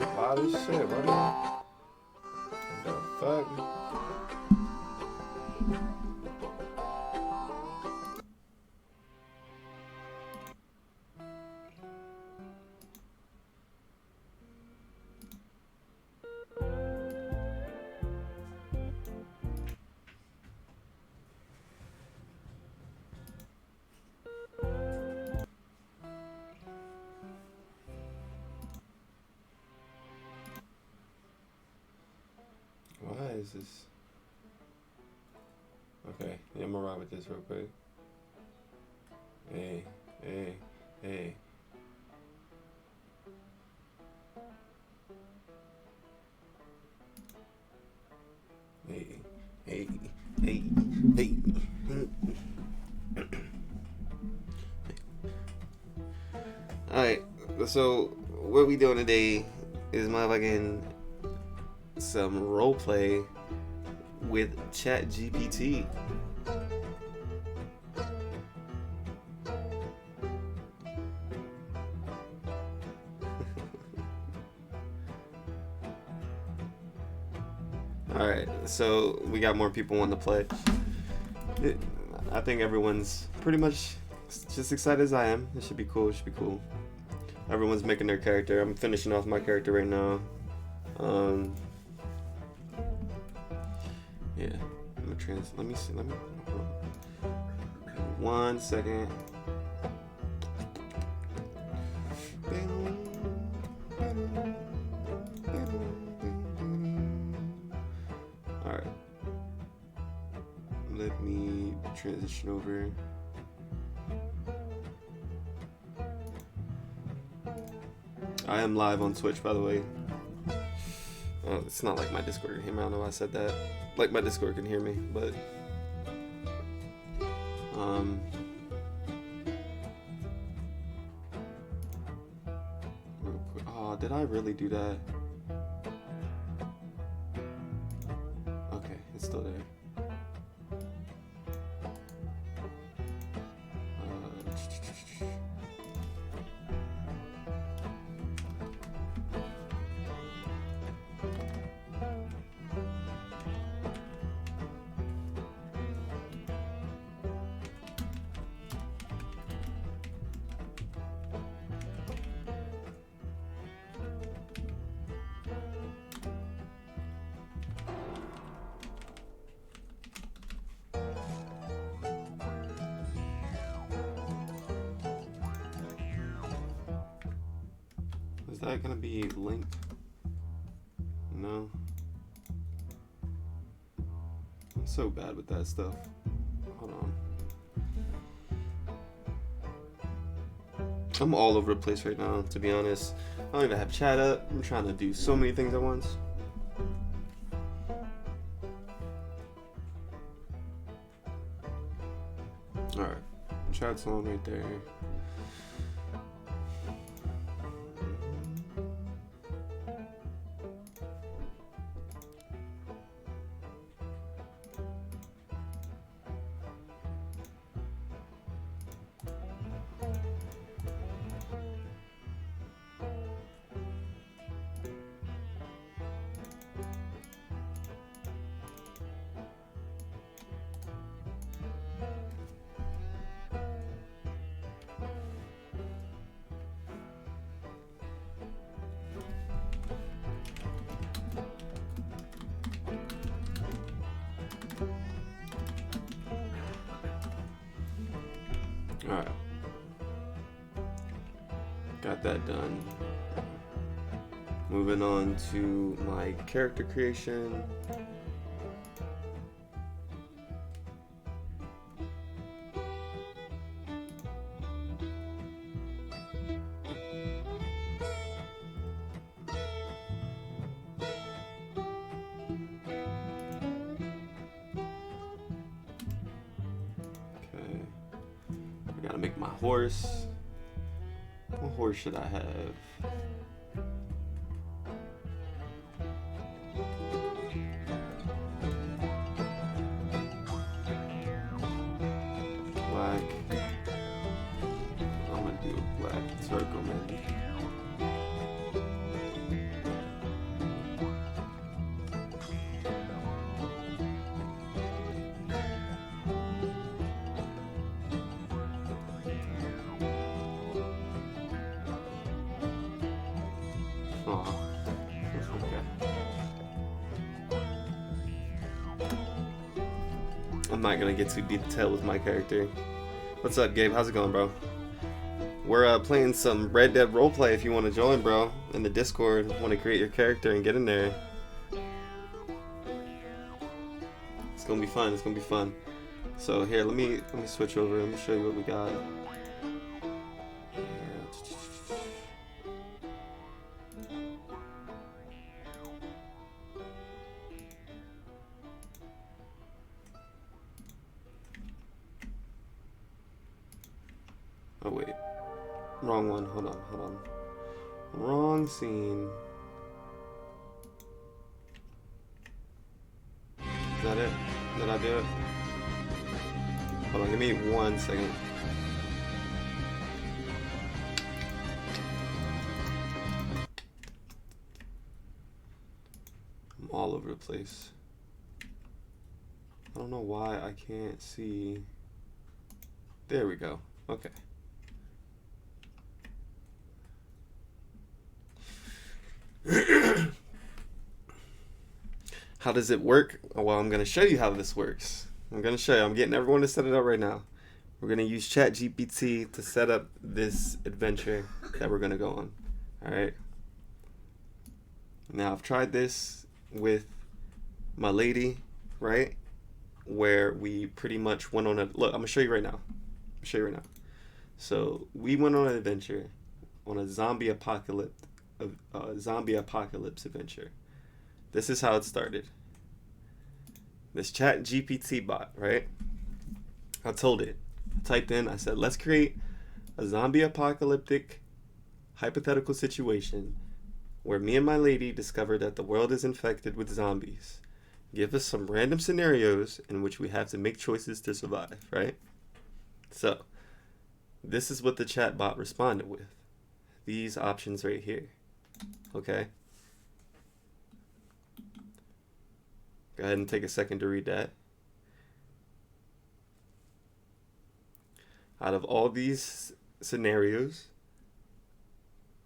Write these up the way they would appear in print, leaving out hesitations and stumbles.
a lot of shit, buddy. The fuck? Why is this? Okay, yeah, I'm gonna ride with this real quick. Hey, hey, hey. Hey, hey, hey, hey. Alright, so what we doing today is motherfucking some roleplay with Chat GPT. Alright, so we got more people wanting to play. I think everyone's pretty much just excited as I am. It should be cool, it should be cool. Everyone's making their character. I'm finishing off my character right now. Yeah, I'm gonna let me see, hold on. 1 second. Alright. Let me transition over. I am live on Twitch, by the way. It's not like my Discord can hear me. I don't know why I said that. Like my Discord can hear me, but real quick. Oh, did I really do that? Okay, it's still there. Is that gonna be linked? No. I'm so bad with that stuff. Hold on. I'm all over the place right now, to be honest. I don't even have chat up. I'm trying to do so many things at once. Alright. Chat's on right there. Alright. Got that done. Moving on to my character creation. Gotta make my horse. What horse should I have? Black. I'm gonna do a black circle, man. I'm not gonna get too detailed with my character. What's up, Gabe? How's it going, bro? We're playing some Red Dead roleplay if you want to join, bro. In the Discord, want to create your character and get in there. It's gonna be fun. It's gonna be fun. So here, let me switch over. Let me show you what we got. Oh wait, wrong one. Hold on. Wrong scene. Is that it? Did I do it? Hold on, give me 1 second. I'm all over the place. I don't know why I can't see. There we go. Okay. How does it work? Well, I'm going to show you how this works. I'm going to show you. I'm getting everyone to set it up right now. We're going to use Chat GPT to set up this adventure that we're going to go on. All right. Now, I've tried this with my lady, right? Where we pretty much went on a... Look, I'm going to show you right now. So, we went on an adventure on a zombie apocalypse adventure. This is how it started. This Chat GPT bot, right? I typed in, I said, let's create a zombie apocalyptic hypothetical situation where me and my lady discover that the world is infected with zombies. Give us some random scenarios in which we have to make choices to survive, right? So, this is what the chat bot responded with. These options right here. Okay? Go ahead and take a second to read that. Out of all these scenarios,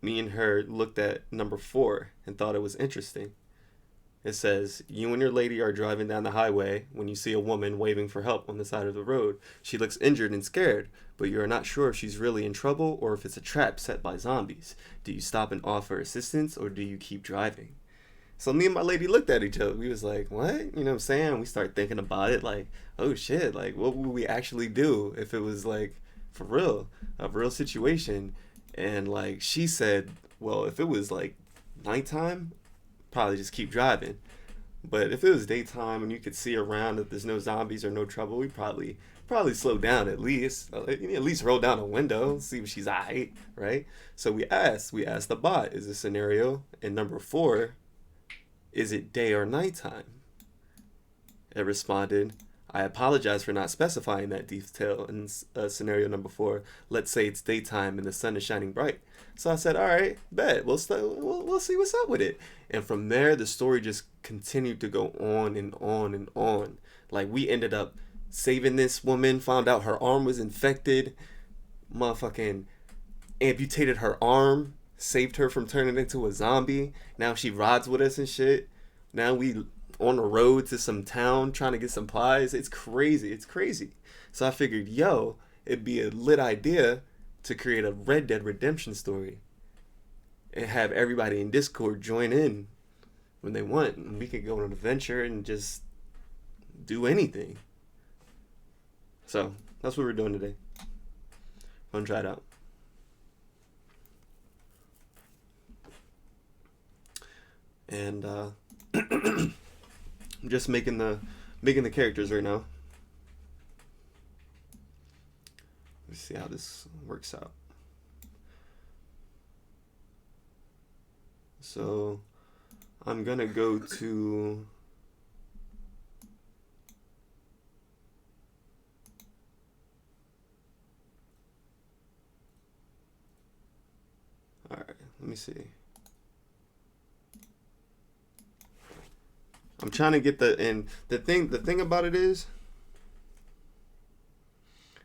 me and her looked at number 4 and thought it was interesting. It says, you and your lady are driving down the highway when you see a woman waving for help on the side of the road. She looks injured and scared, but you are not sure if she's really in trouble or if it's a trap set by zombies. Do you stop and offer assistance or do you keep driving? So me and my lady looked at each other. We was like, what? You know what I'm saying? We start thinking about it like, oh shit, like what would we actually do if it was like for real, a real situation? And like she said, well, if it was like nighttime, probably just keep driving. But if it was daytime and you could see around that there's no zombies or no trouble, we probably slow down at least. At least roll down a window, see if she's alright, right? So we asked the bot, is this scenario in number 4, is it day or nighttime? It responded, I apologize for not specifying that detail in scenario number 4. Let's say it's daytime and the sun is shining bright. So I said, all right, bet. We'll see what's up with it. And from there, the story just continued to go on and on and on. Like, we ended up saving this woman, found out her arm was infected, motherfucking amputated her arm, saved her from turning into a zombie. Now she rides with us and shit. Now we on the road to some town trying to get supplies. It's crazy. So I figured, yo, it'd be a lit idea to create a Red Dead Redemption story and have everybody in Discord join in when they want. And we could go on an adventure and just do anything. So that's what we're doing today. Gonna try it out. And I'm just making the characters right now. Let's see how this works out. So I'm gonna go to all right, let me see. I'm trying to get the thing about it is,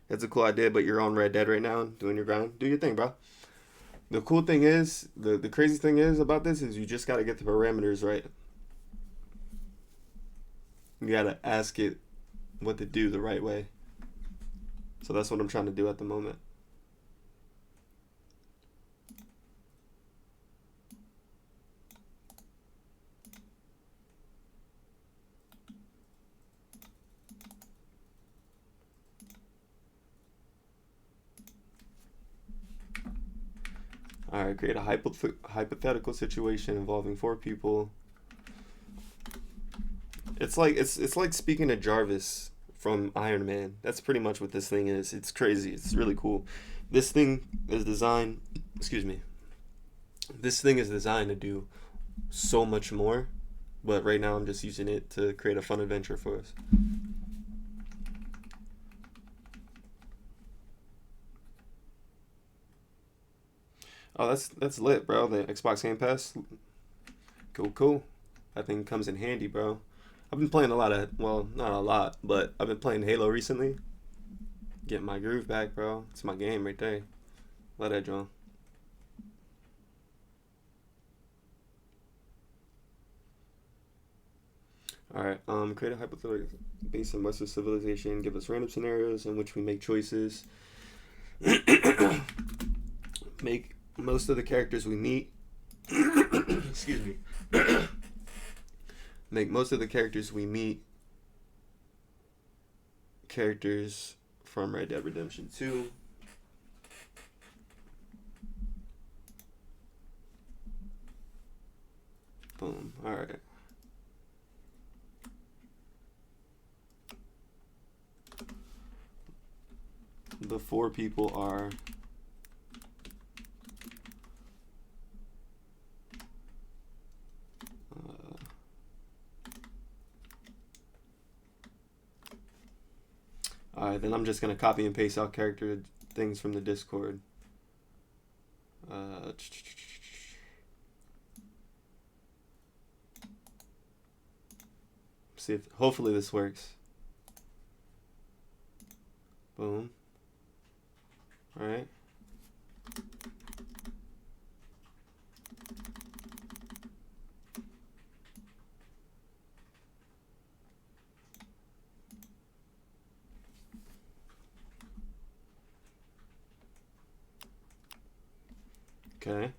it's a cool idea, but you're on Red Dead right now doing your grind. Do your thing, bro. The cool thing is, the crazy thing is about this is you just got to get the parameters right. You got to ask it what to do the right way. So that's what I'm trying to do at the moment. All right, create a hypothetical situation involving 4 people. It's like speaking to Jarvis from Iron Man. That's pretty much what this thing is. It's crazy. It's really cool. This thing is designed, excuse me. This thing is designed to do so much more, but right now I'm just using it to create a fun adventure for us. Oh, that's lit, bro. The Xbox Game Pass. Cool. That thing comes in handy, bro. I've been playing a lot of, well, not a lot, but I've been playing Halo recently. Getting my groove back, bro. It's my game right there. Let that draw. Alright, create a hypothetical based on Western civilization. Give us random scenarios in which we make choices. Make most of the characters we meet excuse me make most of the characters we meet characters from Red Dead Redemption 2. Boom. All right. The 4 people are alright, then I'm just gonna copy and paste out character things from the Discord. See if hopefully this works. Boom. All right. Okay.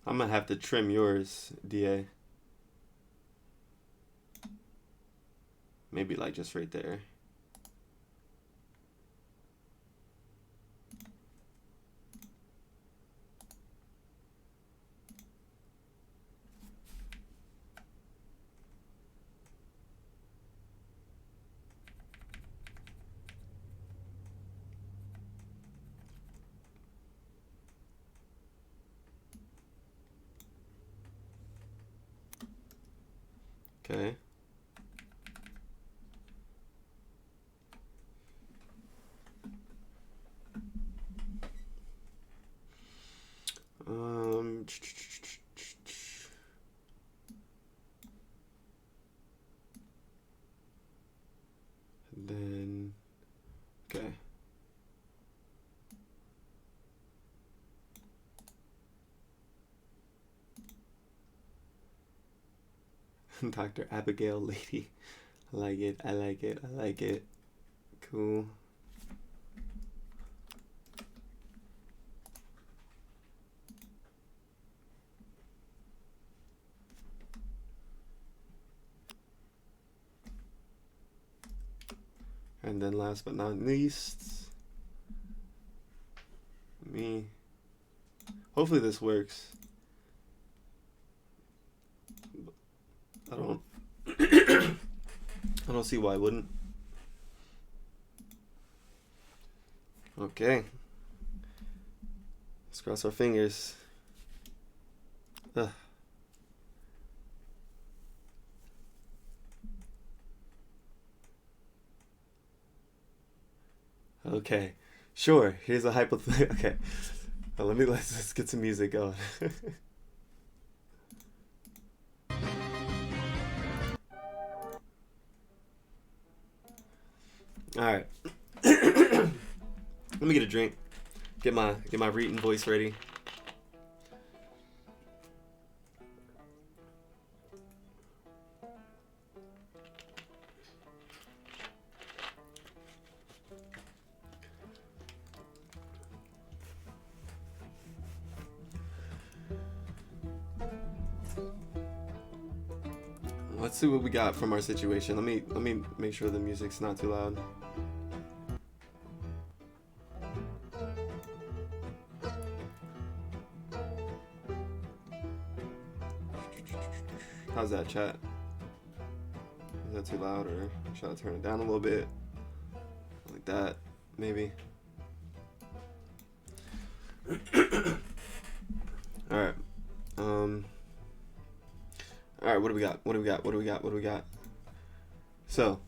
I'm gonna have to trim yours, DA. Maybe like just right there. Okay. Then, okay. Dr. Abigail Lady. I like it. I like it. I like it. Cool. And then last but not least, me. Hopefully this works. I don't I don't see why I wouldn't. Okay. Let's cross our fingers. Ugh. Okay, sure. Here's a hypothetical. Okay, well, let's get some music going. All right. Let me get a drink. Get my reading voice ready. Let's see what we got from our situation. Let me make sure the music's not too loud. How's that, chat? Is that too loud, or should I turn it down a little bit? Like that, maybe. All right. All right, what do we got? So,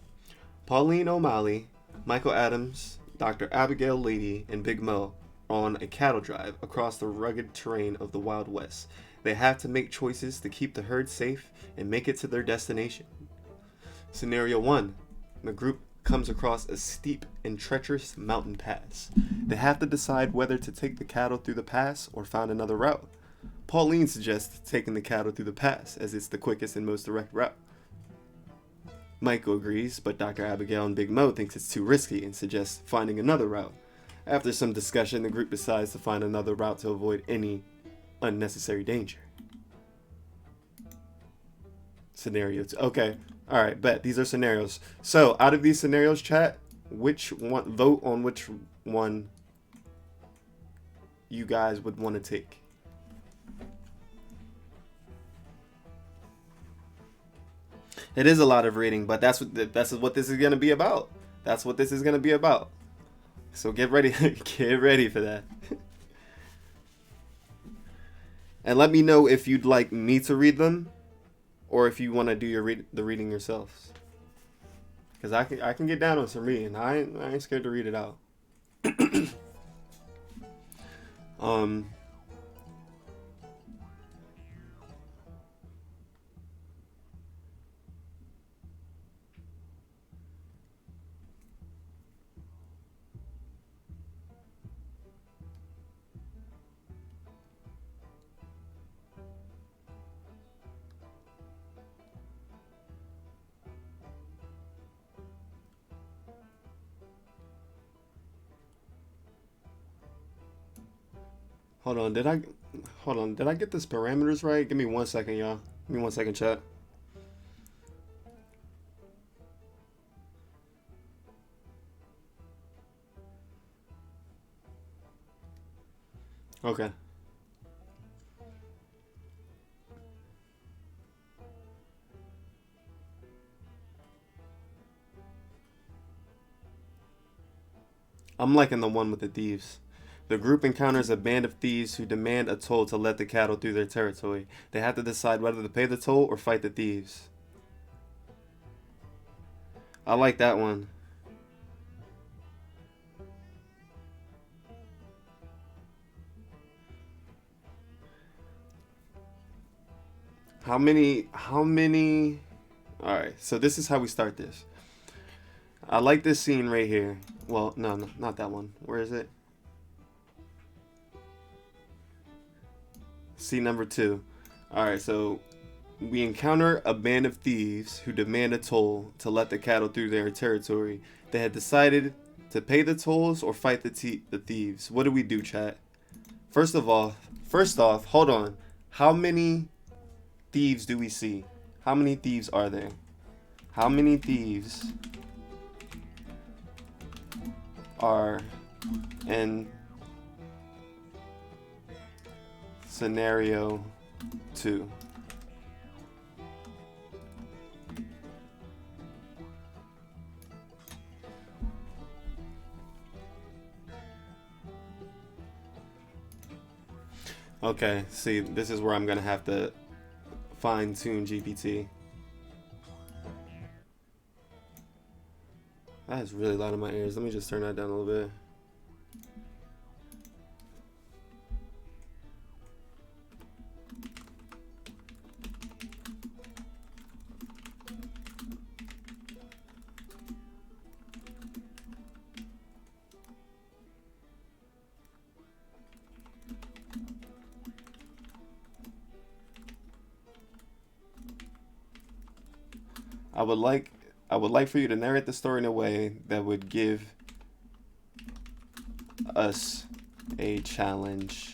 Pauline O'Malley, Michael Adams, Dr. Abigail Lady, and Big Mo are on a cattle drive across the rugged terrain of the Wild West. They have to make choices to keep the herd safe and make it to their destination. Scenario 1. The group comes across a steep and treacherous mountain pass. They have to decide whether to take the cattle through the pass or find another route. Pauline suggests taking the cattle through the pass, as it's the quickest and most direct route. Michael agrees, but Dr. Abigail and Big Mo thinks it's too risky and suggests finding another route. After some discussion, the group decides to find another route to avoid any unnecessary danger. Scenario 2. Okay, alright, bet. These are scenarios. So, out of these scenarios, chat, vote on which one you guys would want to take. It is a lot of reading, but that's what this is gonna be about. That's what this is gonna be about. So get ready, get ready for that. And let me know if you'd like me to read them, or if you want to do the reading yourselves. Cause I can get down on some reading. I ain't scared to read it out. Hold on, did I get this parameters right? Give me 1 second, y'all. Give me 1 second, chat. Okay. I'm liking the one with the thieves. The group encounters a band of thieves who demand a toll to let the cattle through their territory. They have to decide whether to pay the toll or fight the thieves. I like that one. How many? Alright, so this is how we start this. I like this scene right here. Well, no, not that one. Where is it? Scene number 2. Alright, so we encounter a band of thieves who demand a toll to let the cattle through their territory. They had decided to pay the tolls or fight the thieves. What do we do, chat? First off, hold on. How many thieves do we see? How many thieves are there? How many thieves are in scenario 2? Okay, see, this is where I'm gonna have to fine-tune GPT. That is really loud in my ears. Let me just turn that down a little bit. I would like for you to narrate the story in a way that would give us a challenge.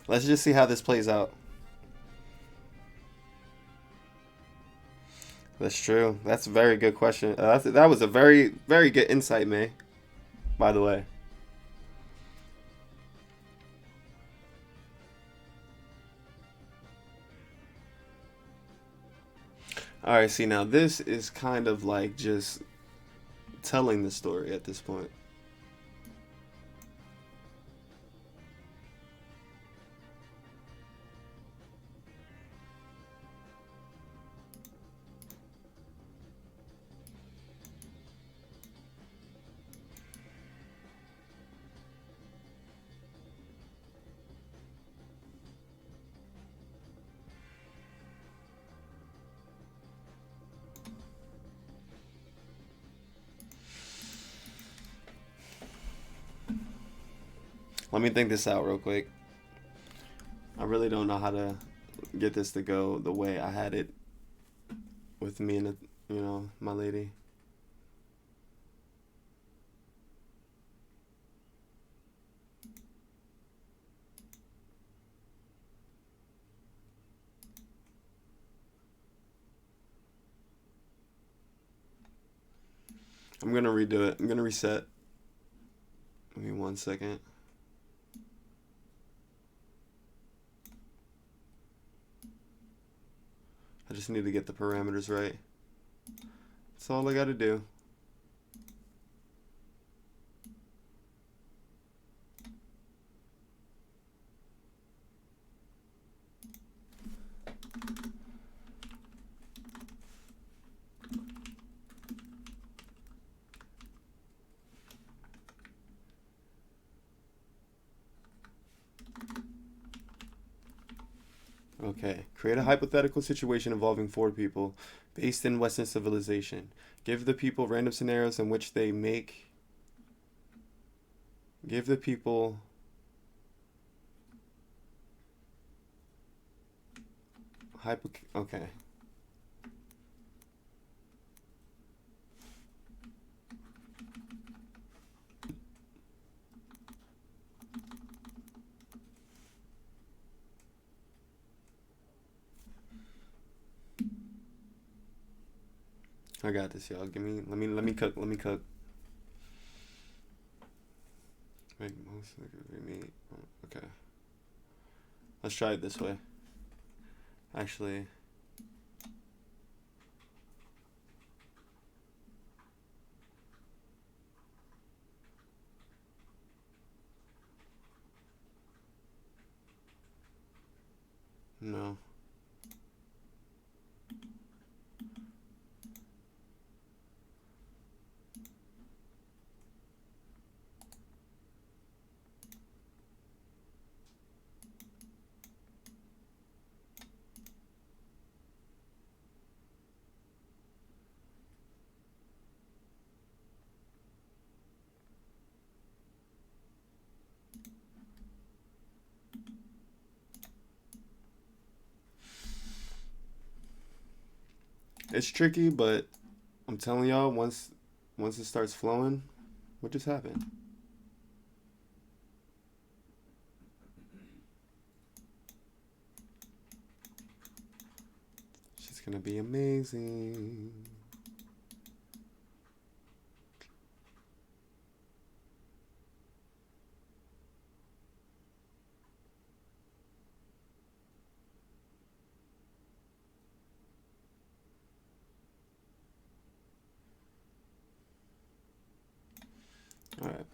Let's just see how this plays out. That's true. That's a very good question. That was a very, very good insight, May. By the way. Alright, see, now this is kind of like just telling the story at this point. Let me think this out real quick. I really don't know how to get this to go the way I had it with me and, my lady. I'm gonna redo it. I'm gonna reset. Give me 1 second. I just need to get the parameters right. That's all I gotta do. Okay, create a hypothetical situation involving 4 people based in Western civilization. Give the people random scenarios in which they make. Give the people. Okay. I got this, y'all. Let me cook. Make most of meat. Okay. Let's try it this way. Actually. No. It's tricky, but I'm telling y'all, once it starts flowing, what just happened? She's gonna be amazing. All right.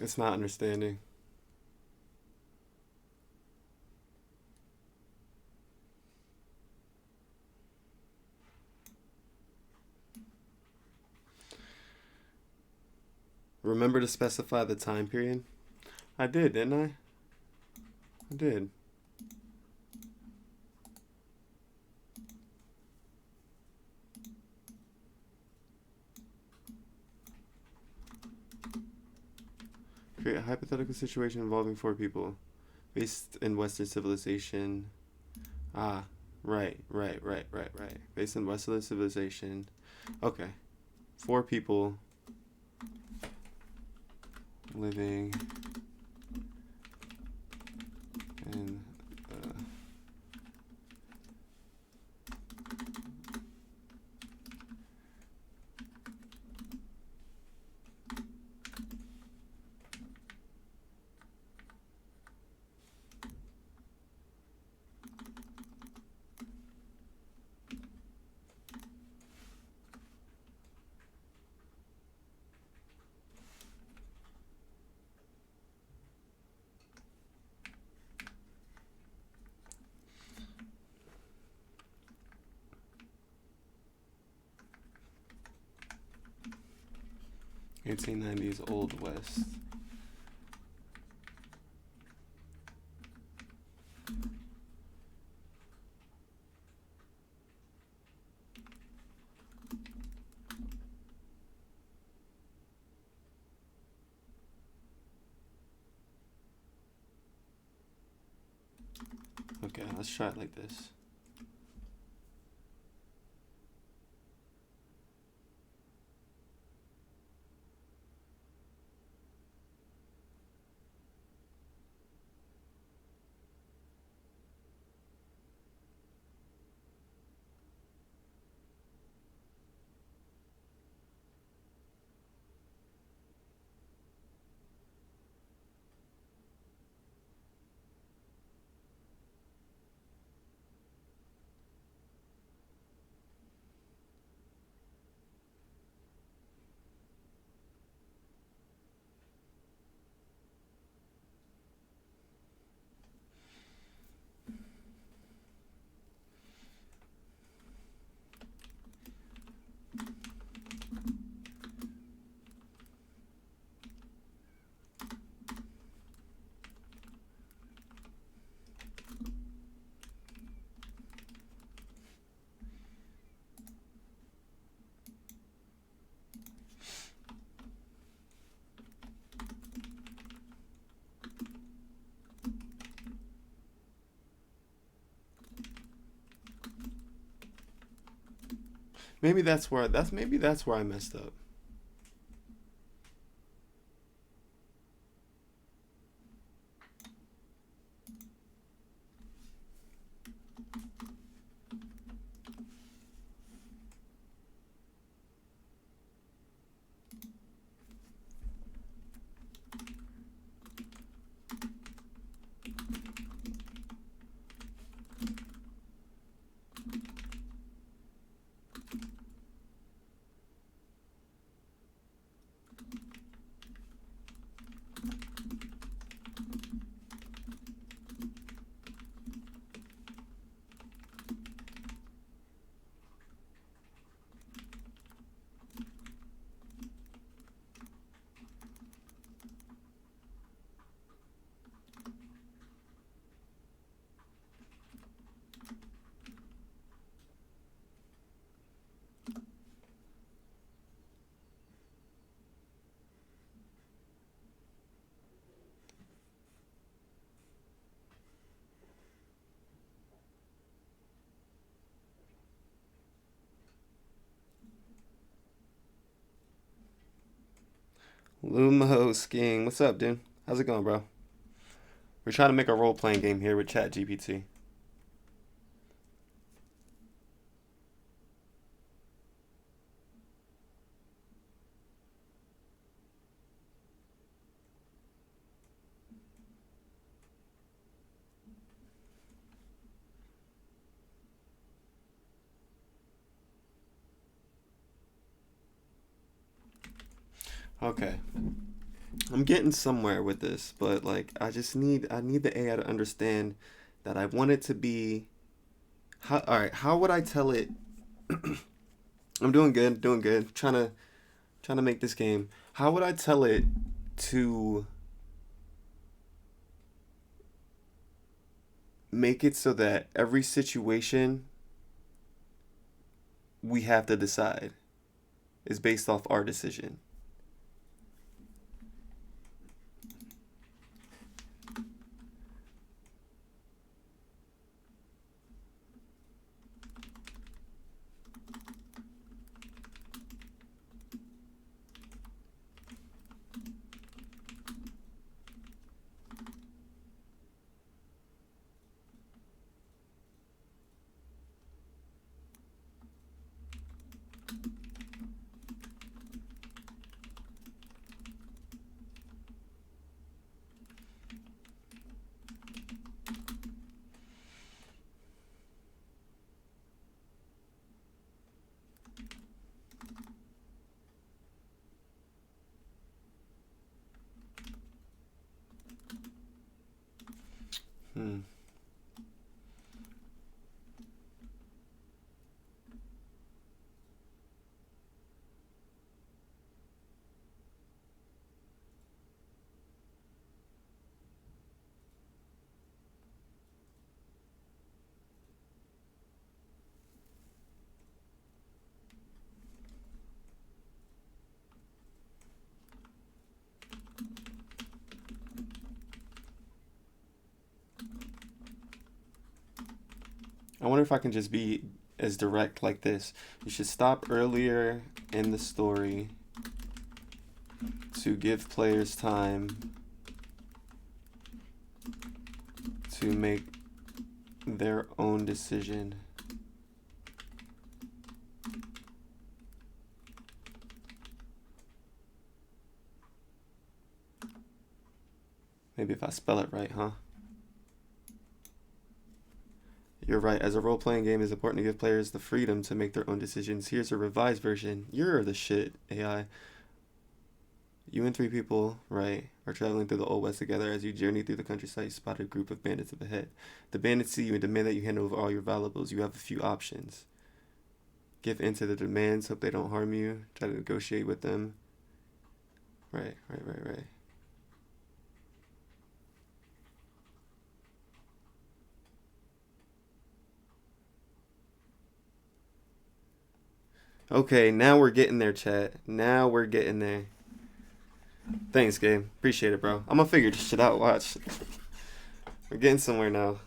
It's not understanding. Remember to specify the time period? I did, didn't I? I did. Create a hypothetical situation involving 4 people based in Western civilization. Ah, right. Based in Western civilization. Okay. 4 people living in the 1890s Old West. Okay, let's try it like this. Maybe that's where I messed up. Lumo skiing. What's up, dude? How's it going, bro? We're trying to make a role-playing game here with Chat GPT. Okay. I'm getting somewhere with this, but like I need the AI to understand that I want it to be all right, how would I tell it I'm doing good. Trying to make this game. How would I tell it to make it so that every situation we have to decide is based off our decision? Hmm. I wonder if I can just be as direct like this. You should stop earlier in the story to give players time to make their own decision. Maybe if I spell it right, huh? You're right. As a role-playing game, it's important to give players the freedom to make their own decisions. Here's a revised version. You're the shit, AI. You and three people, right, are traveling through the Old West together. As you journey through the countryside, you spot a group of bandits up ahead. The bandits see you and demand that you hand over all your valuables. You have a few options. Give in to the demands, hope they don't harm you. Try to negotiate with them. Right. Okay, now we're getting there, chat. Now we're getting there. Thanks, Gabe. Appreciate it, bro. I'm gonna figure this shit out. Watch. We're getting somewhere now.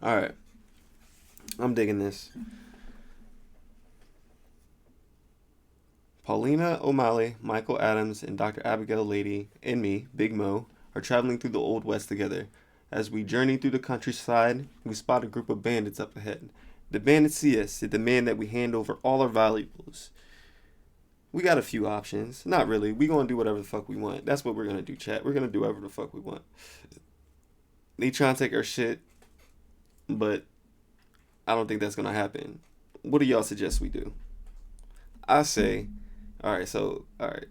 All right. I'm digging this. Paulina O'Malley, Michael Adams, and Dr. Abigail Lady, and me, Big Mo, are traveling through the Old West together. As we journey through the countryside, we spot a group of bandits up ahead. The bandits see us. They demand that we hand over all our valuables. We got a few options. Not really. We gonna do whatever the fuck we want. That's what we're gonna do, chat. We're gonna do whatever the fuck we want. They try and take our shit, but I don't think that's gonna happen. What do y'all suggest we do? I say, all right,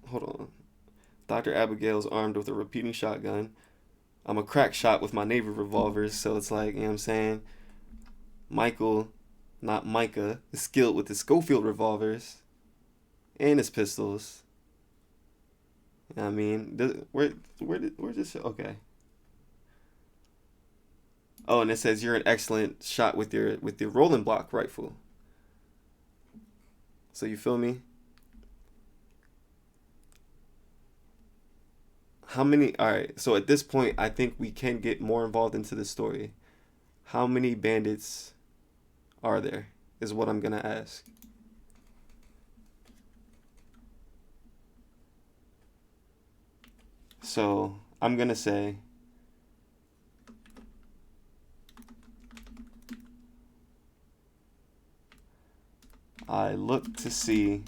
hold on. Dr. Abigail's armed with a repeating shotgun. I'm a crack shot with my neighbor revolvers, so it's like, you know what I'm saying? Michael, not Micah, is skilled with his Schofield revolvers and his pistols. You know what I mean? Where this? Okay. Oh, and it says you're an excellent shot with your rolling block rifle. So you feel me? How many? All right. So at this point, I think we can get more involved into the story. How many bandits are there? Is what I'm gonna ask. So I'm gonna say I look to see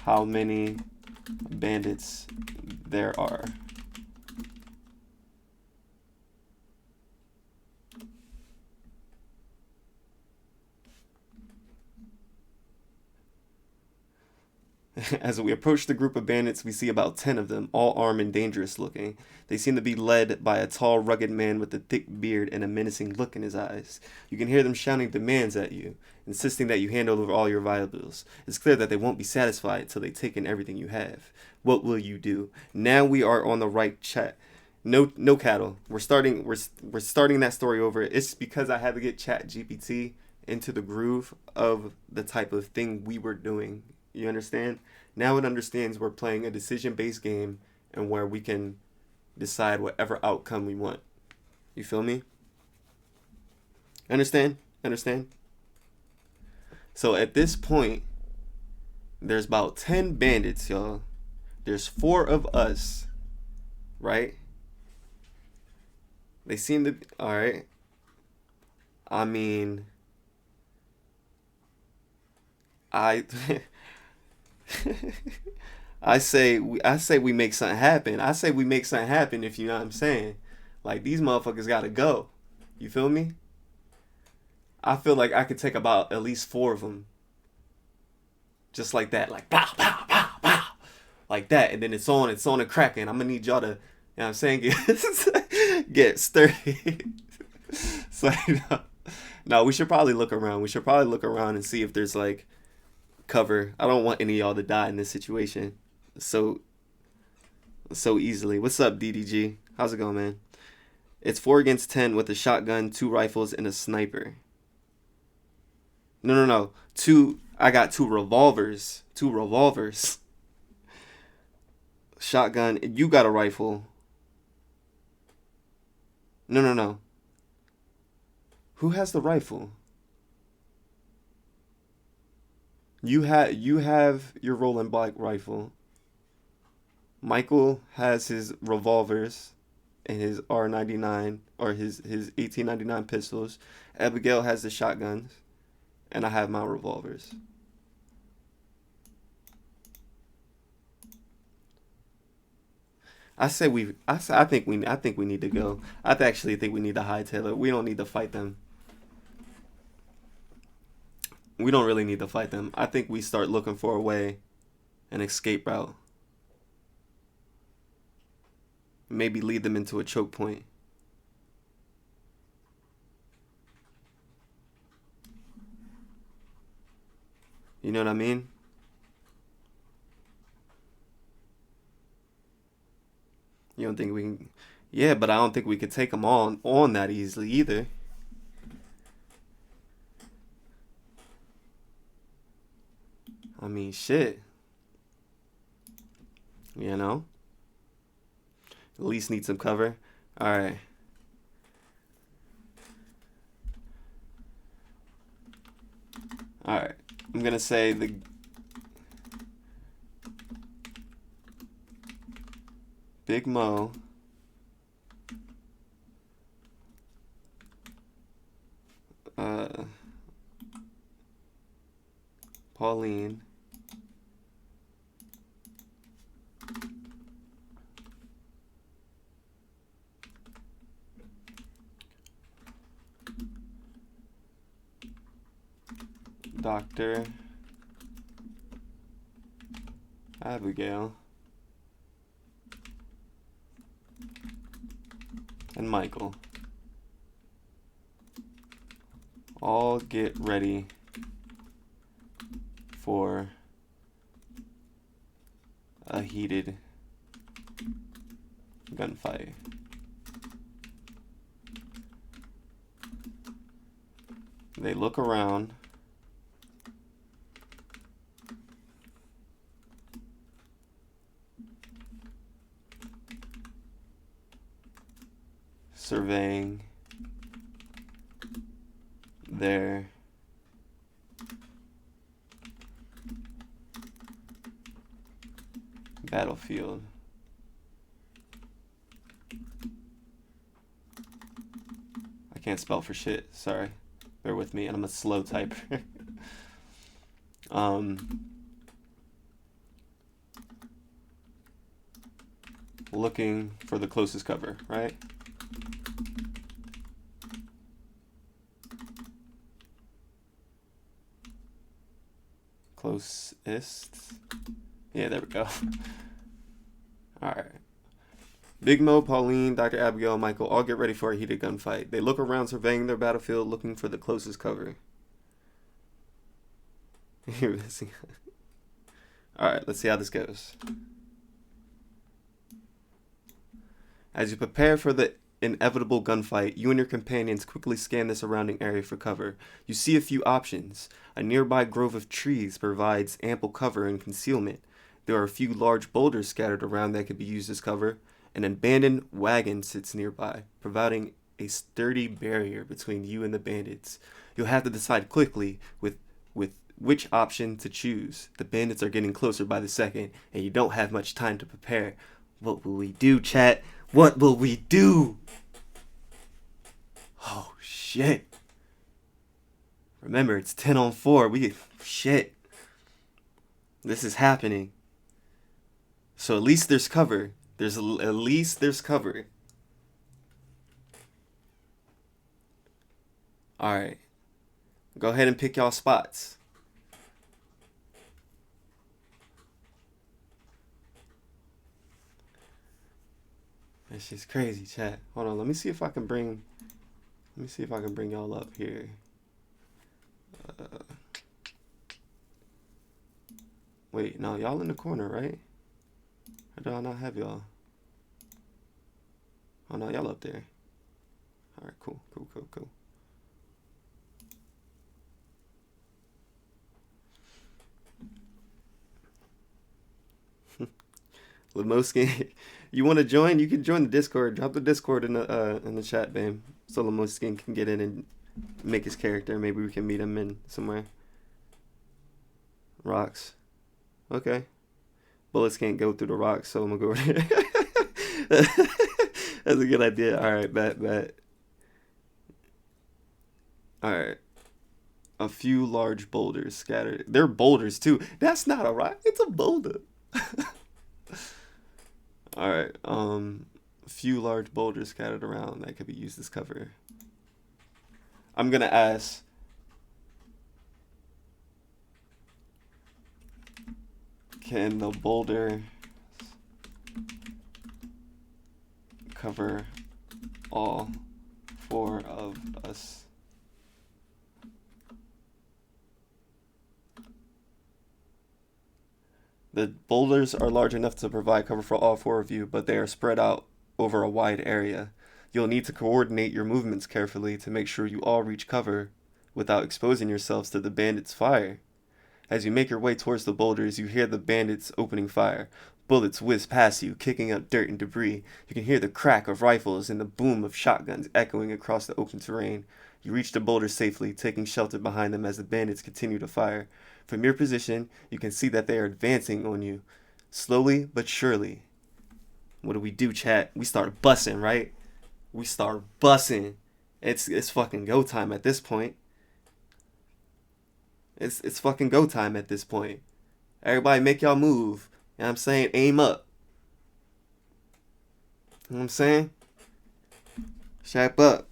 how many bandits there are. As we approach the group of bandits, we see about 10 of them, all armed and dangerous looking. They seem to be led by a tall, rugged man with a thick beard and a menacing look in his eyes. You can hear them shouting demands at you, insisting that you hand over all your valuables. It's clear that they won't be satisfied till they take in everything you have. What will you do? Now we are on the right chat. No cattle. We're starting that story over. It's because I had to get Chat GPT into the groove of the type of thing we were doing. You understand? Now it understands we're playing a decision-based game and where we can decide whatever outcome we want. You feel me? Understand? Understand? So at this point, there's about 10 bandits, y'all. There's 4 of us, right? They seem to, all right. I mean, I say we make something happen. I say we make something happen, if you know what I'm saying. Like, these motherfuckers gotta go. You feel me? I feel like I could take about at least 4 of them. Just like that. Like, pow, pow, pow, pow. Like that. And then it's on and cracking. I'm gonna need y'all to, you know what I'm saying, get sturdy. So, no, we should probably look around. We should probably look around and see if there's, like, cover. I don't want any of y'all to die in this situation so easily. What's up, DDG? How's it going, man? It's 4 against 10 with a shotgun, 2 rifles, and a sniper. No. I got 2 revolvers. 2 revolvers. Shotgun. You got a rifle. No. Who has the rifle? You have your rolling black rifle. Michael has his revolvers and his R99 or his 1899 pistols. Abigail has the shotguns, and I have my revolvers. I think we need to go. I actually think we need to hightail it. We don't need to fight them. We don't really need to fight them. I think we start looking for a way, an escape route. Maybe lead them into a choke point. You know what I mean? You don't think we can? Yeah, but I don't think we could take them on that easily either. I mean, shit. You know? At least need some cover. Alright. Alright. I'm gonna say the Big Mo Pauline Dr. Abigail and Michael all get ready for a heated gunfight. They look around. Surveying their battlefield. I can't spell for shit, sorry. Bear with me, and I'm a slow typer. Looking for the closest cover, right? Closest. Yeah, there we go. All right. Big Mo, Pauline, Dr. Abigail, and Michael all get ready for a heated gunfight. They look around, surveying their battlefield, looking for the closest cover. Alright, let's see how this goes. As you prepare for the inevitable gunfight, you and your companions quickly scan the surrounding area for cover. You see a few options. A nearby grove of trees provides ample cover and concealment. There are a few large boulders scattered around that could be used as cover. An abandoned wagon sits nearby, providing a sturdy barrier between you and the bandits. You'll have to decide quickly with which option to choose. The bandits are getting closer by the second, and you don't have much time to prepare. What will we do, chat? What will we do? Oh, shit. Remember, it's 10 on 4. Shit. This is happening. So at least there's cover. At least there's cover. Alright. Go ahead and pick y'all spots. That's just crazy, chat. Hold on, let me see if I can bring y'all up here. Wait, no, y'all in the corner, right? Or do I not have y'all? Oh no, y'all up there. Alright, cool. Lemoskin, you want to join? You can join the Discord. Drop the Discord in the chat, babe. So Lemoskin can get in and make his character. Maybe we can meet him in somewhere. Rocks. Okay. Bullets can't go through the rocks, so I'm gonna go over there. That's a good idea. Alright, bet. Alright. A few large boulders scattered. They're boulders too. That's not a rock. It's a boulder. Alright. A few large boulders scattered around that could be used as cover. I'm gonna ask. Can the boulder cover all 4 of us? The boulders are large enough to provide cover for all 4 of you, but they are spread out over a wide area. You'll need to coordinate your movements carefully to make sure you all reach cover without exposing yourselves to the bandits' fire. As you make your way towards the boulders, you hear the bandits opening fire. Bullets whiz past you, kicking up dirt and debris. You can hear the crack of rifles and the boom of shotguns echoing across the open terrain. You reach the boulders safely, taking shelter behind them as the bandits continue to fire. From your position, you can see that they are advancing on you, slowly but surely. What do we do, chat? We start bussing, right? We start bussing. It's fucking go time at this point. It's fucking go time at this point. Everybody make y'all move. You know what I'm saying? Aim up. You know what I'm saying? Shape up.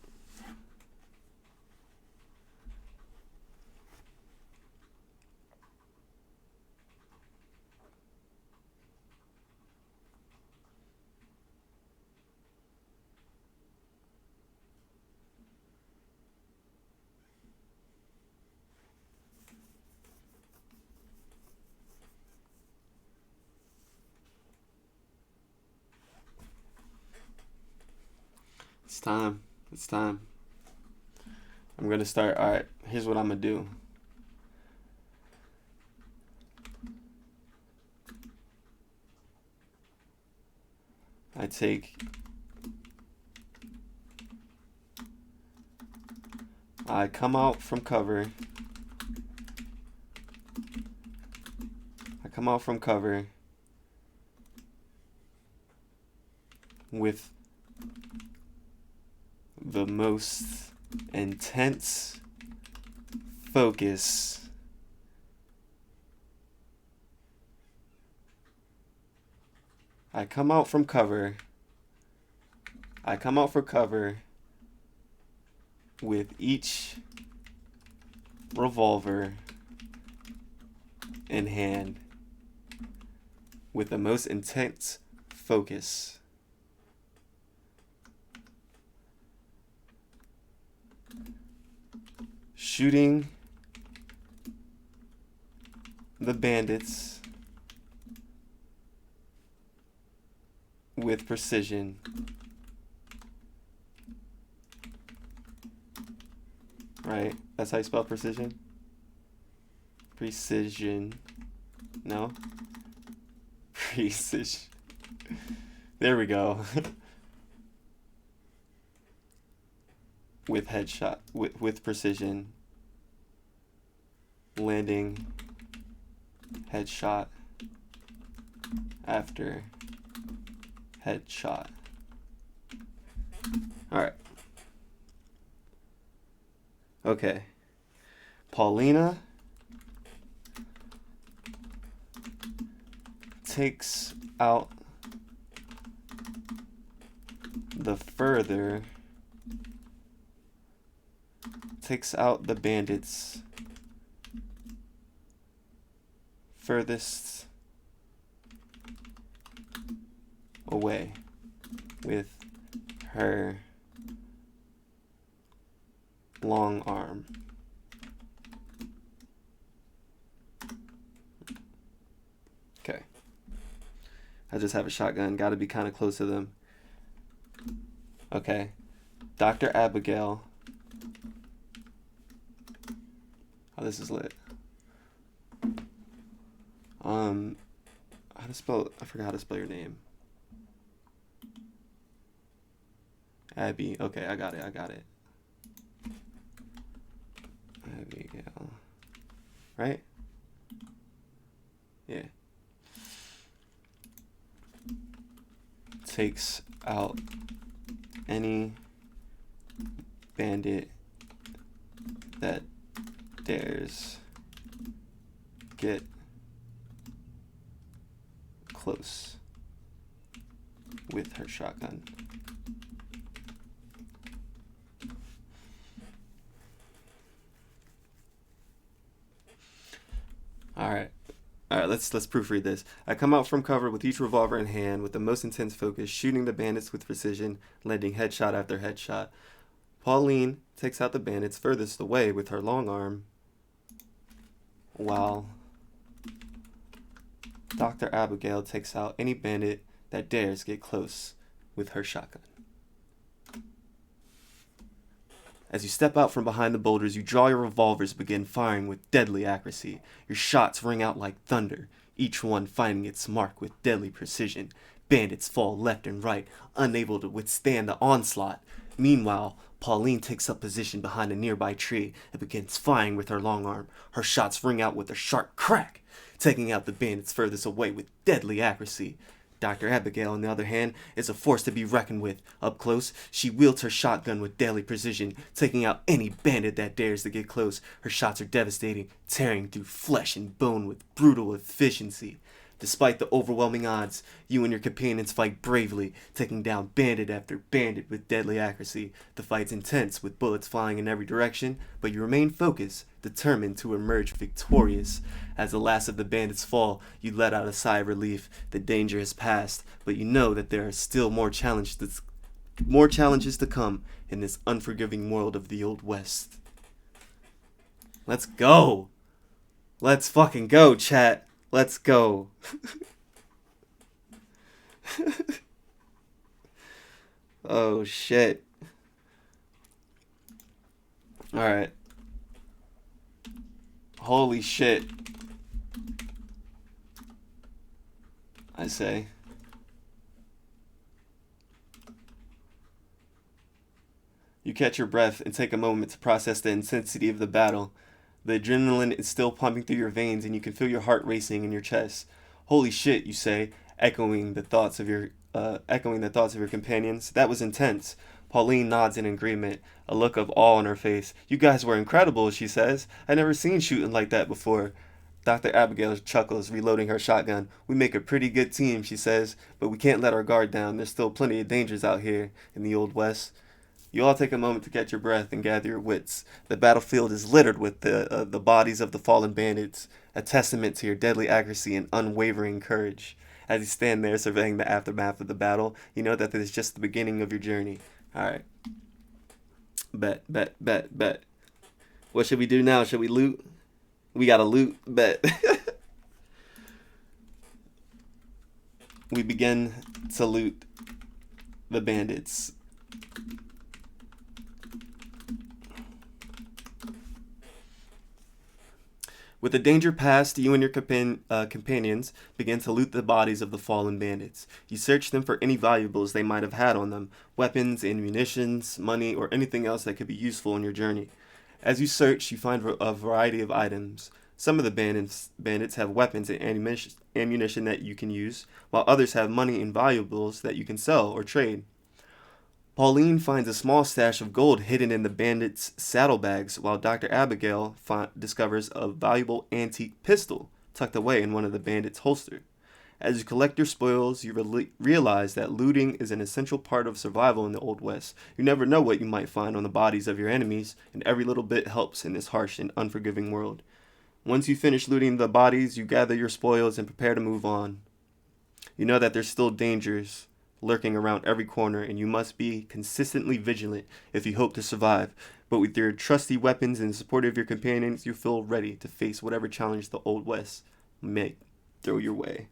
It's time. I'm gonna start. Alright, here's what I'm gonna do. I come out from cover. With the most intense focus I come out from cover. I come out for cover with each revolver in hand with the most intense focus. Shooting the bandits with precision. Right? That's how you spell precision? Precision. No? Precision. There we go. With headshot. With precision. Landing. Headshot. After. Headshot. Alright. Okay. Paulina takes out the bandits furthest away with her long arm. Okay. I just have a shotgun. Gotta be kind of close to them. Okay. Dr. Abigail. Oh, this is lit. How to spell... I forgot how to spell your name. Abby. Okay, I got it. Abigail. Right? Yeah. Takes out any bandit that dares get close with her shotgun. Alright, let's proofread this. I come out from cover with each revolver in hand with the most intense focus, shooting the bandits with precision, landing headshot after headshot. Pauline takes out the bandits furthest away with her long arm, while Dr. Abigail takes out any bandit that dares get close with her shotgun. As you step out from behind the boulders, you draw your revolvers and begin firing with deadly accuracy. Your shots ring out like thunder, each one finding its mark with deadly precision. Bandits fall left and right, unable to withstand the onslaught. Meanwhile, Pauline takes up position behind a nearby tree and begins firing with her long arm. Her shots ring out with a sharp crack, taking out the bandits furthest away with deadly accuracy. Dr. Abigail, on the other hand, is a force to be reckoned with. Up close, she wields her shotgun with deadly precision, taking out any bandit that dares to get close. Her shots are devastating, tearing through flesh and bone with brutal efficiency. Despite the overwhelming odds, you and your companions fight bravely, taking down bandit after bandit with deadly accuracy. The fight's intense, with bullets flying in every direction, but you remain focused, determined to emerge victorious. As the last of the bandits fall, you let out a sigh of relief. The danger has passed, but you know that there are still more challenges to come in this unforgiving world of the Old West. Let's go! Let's fucking go, chat! Let's go. Oh, shit. Alright. Holy shit. I say. You catch your breath and take a moment to process the intensity of the battle. The adrenaline is still pumping through your veins and you can feel your heart racing in your chest. Holy shit, you say, echoing the thoughts of your companions. That was intense. Pauline nods in agreement, a look of awe on her face. You guys were incredible, she says. I've never seen shooting like that before. Dr. Abigail chuckles, reloading her shotgun. We make a pretty good team, she says, but we can't let our guard down. There's still plenty of dangers out here in the Old West. You all take a moment to catch your breath and gather your wits. The battlefield is littered with the bodies of the fallen bandits, a testament to your deadly accuracy and unwavering courage. As you stand there surveying the aftermath of the battle, you know that this is just the beginning of your journey. Alright. Bet. What should we do now? Should we loot? We gotta loot. Bet. We begin to loot the bandits. With the danger past, you and your companions begin to loot the bodies of the fallen bandits. You search them for any valuables they might have had on them, weapons, ammunitions, money, or anything else that could be useful in your journey. As you search, you find a variety of items. Some of the bandits have weapons and ammunition that you can use, while others have money and valuables that you can sell or trade. Pauline finds a small stash of gold hidden in the bandits' saddlebags, while Dr. Abigail discovers a valuable antique pistol tucked away in one of the bandits' holster. As you collect your spoils, you realize that looting is an essential part of survival in the Old West. You never know what you might find on the bodies of your enemies, and every little bit helps in this harsh and unforgiving world. Once you finish looting the bodies, you gather your spoils and prepare to move on. You know that there's still dangers lurking around every corner, and you must be consistently vigilant if you hope to survive. But with your trusty weapons and the support of your companions, you feel ready to face whatever challenge the Old West may throw your way.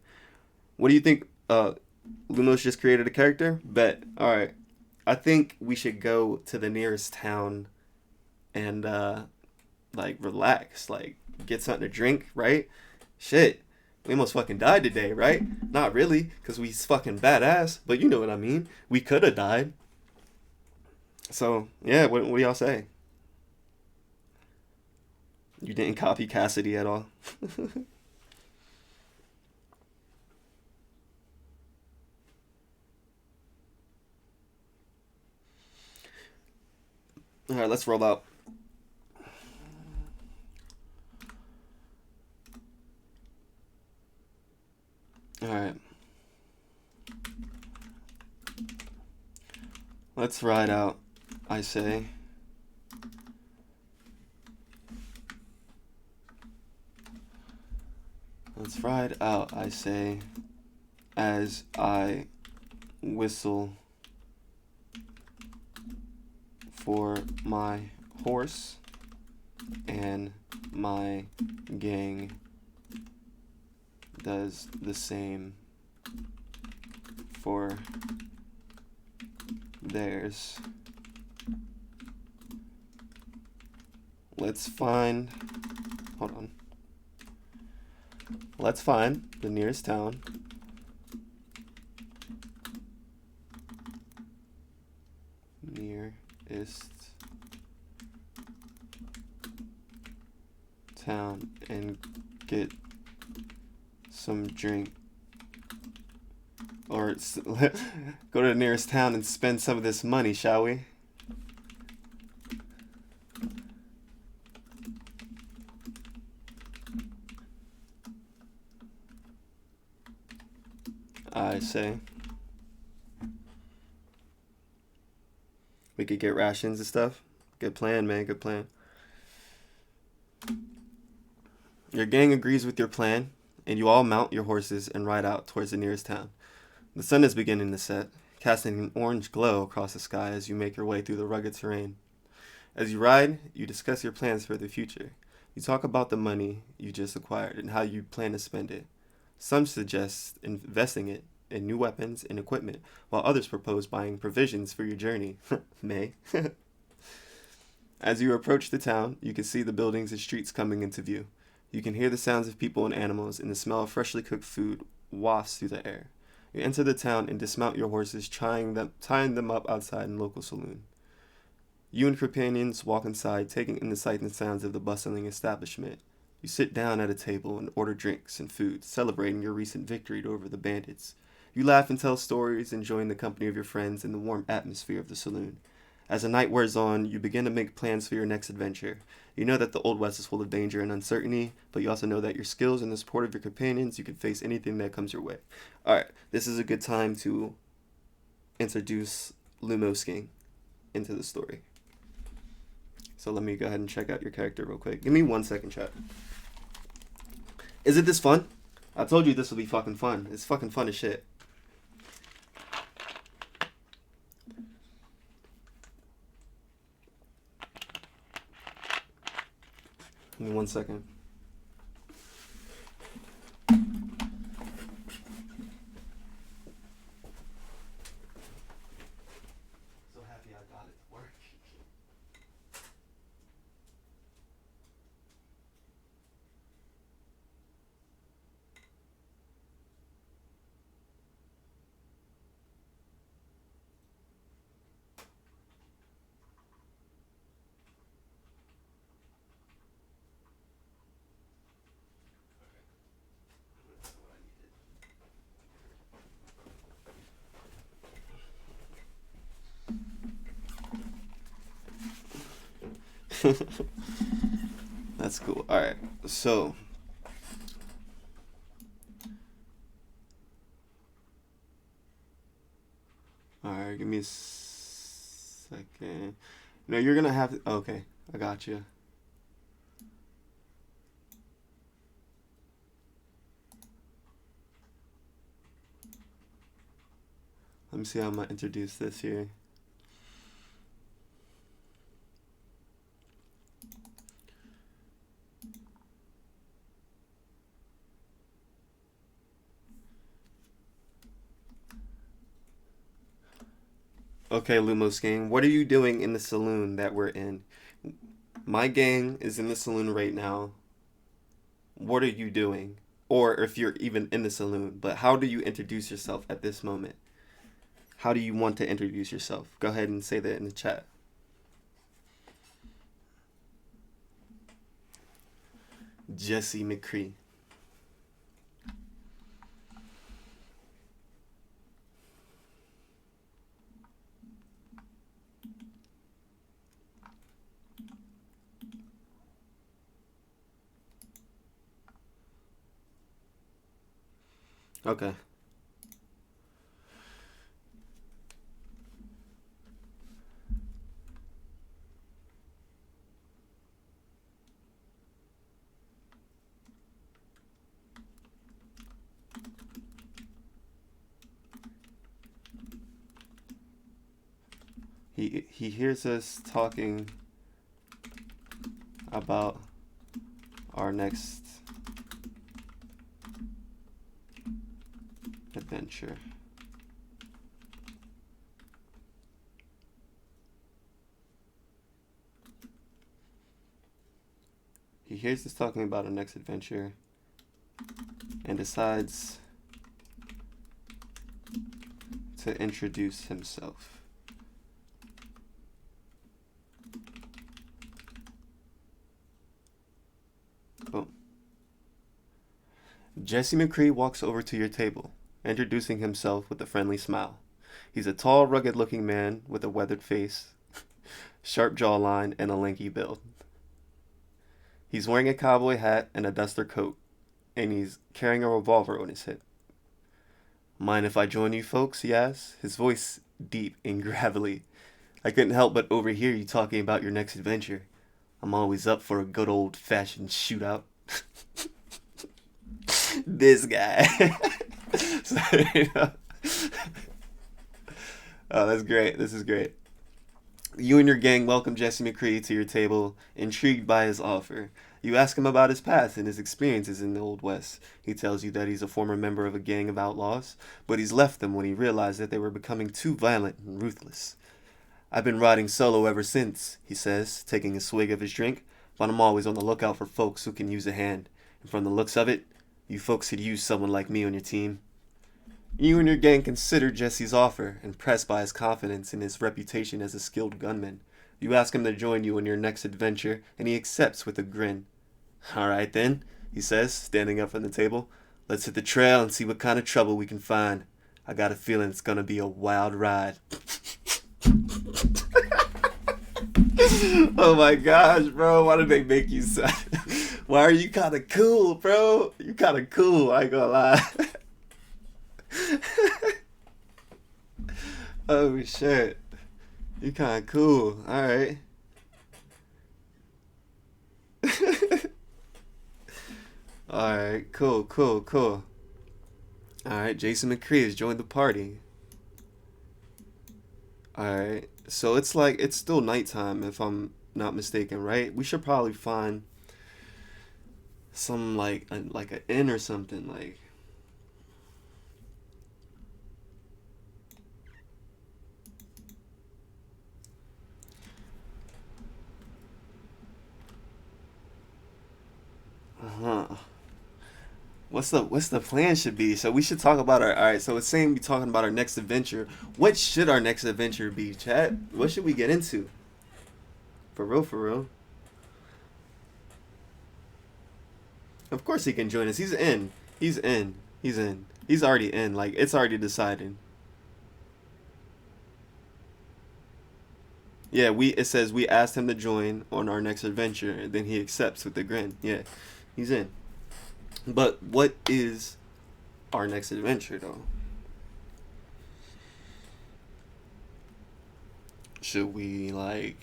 What do you think? Lumos just created a character? Bet. Alright. I think we should go to the nearest town and, relax. Get something to drink, right? Shit. We almost fucking died today, right? Not really, because we fucking badass, but you know what I mean. We could have died. So, yeah, what do y'all say? You didn't copy Cassidy at all? Alright, let's roll out. Alright. Let's ride out, I say. Let's ride out, I say, as I whistle for my horse and my gang does the same for theirs. Let's find the nearest town. Nearest town and get some drink, or go to the nearest town and spend some of this money, shall we? I say. We could get rations and stuff. Good plan, man, good plan. Your gang agrees with your plan, and you all mount your horses and ride out towards the nearest town. The sun is beginning to set, casting an orange glow across the sky as you make your way through the rugged terrain. As you ride, you discuss your plans for the future. You talk about the money you just acquired and how you plan to spend it. Some suggest investing it in new weapons and equipment, while others propose buying provisions for your journey. May. As you approach the town, you can see the buildings and streets coming into view. You can hear the sounds of people and animals, and the smell of freshly cooked food wafts through the air. You enter the town and dismount your horses, tying them up outside in a local saloon. You and companions walk inside, taking in the sights and sounds of the bustling establishment. You sit down at a table and order drinks and food, celebrating your recent victory over the bandits. You laugh and tell stories, enjoying the company of your friends and the warm atmosphere of the saloon. As the night wears on, you begin to make plans for your next adventure. You know that the Old West is full of danger and uncertainty, but you also know that your skills and the support of your companions, you can face anything that comes your way. Alright, this is a good time to introduce Lumosking into the story. So let me go ahead and check out your character real quick. Give me 1 second, chat. Isn't this fun? I told you this would be fucking fun. It's fucking fun as shit. Give me 1 second. So happy I got it to work. That's cool. Alright, so alright, give me a second. No, you're gonna have to, okay, I got you. Let me see how I'm gonna introduce this here. Okay, Lumos gang, what are you doing in the saloon that we're in? My gang is in the saloon right now. What are you doing? Or if you're even in the saloon, but how do you introduce yourself at this moment? How do you want to introduce yourself? Go ahead and say that in the chat. Jesse McCree. Okay. He hears us talking about our next adventure. He hears us talking about our next adventure and decides to introduce himself. Boom. Jesse McCree walks over to your table, introducing himself with a friendly smile. He's a tall, rugged-looking man with a weathered face, sharp jawline, and a lanky build. He's wearing a cowboy hat and a duster coat, and he's carrying a revolver on his hip. Mind if I join you folks, he asks, his voice deep and gravelly. I couldn't help but overhear you talking about your next adventure. I'm always up for a good old-fashioned shootout. This guy. So, you know. Oh, that's great. This is great. You and your gang welcome Jesse McCree to your table, intrigued by his offer. You ask him about his past and his experiences in the Old West. He tells you that he's a former member of a gang of outlaws, but he's left them when he realized that they were becoming too violent and ruthless. I've been riding solo ever since, he says, taking a swig of his drink, but I'm always on the lookout for folks who can use a hand. And from the looks of it, you folks could use someone like me on your team. You and your gang consider Jesse's offer, impressed by his confidence and his reputation as a skilled gunman. You ask him to join you in your next adventure, and he accepts with a grin. Alright then, he says, standing up from the table. Let's hit the trail and see what kind of trouble we can find. I got a feeling it's gonna be a wild ride. Oh my gosh, bro. Why did they make you sad? Why are you kind of cool, bro? You kind of cool. I ain't gonna lie. Oh shit. You kind of cool. All right. All right. Cool. Cool. Cool. All right. Jason McCree has joined the party. All right. So it's like it's still nighttime if I'm not mistaken, right? We should probably find some like an inn or something like. Uh-huh. What's the plan should be? So we should talk about our all right. So it's saying we talking about our next adventure. What should our next adventure be, chat? What should we get into? For real, for real. Of course he can join us. He's in. He's in. He's in. He's already in. Like it's already decided. Yeah, we it says we asked him to join on our next adventure, and then he accepts with a grin. Yeah, he's in. But what is our next adventure though? Should we like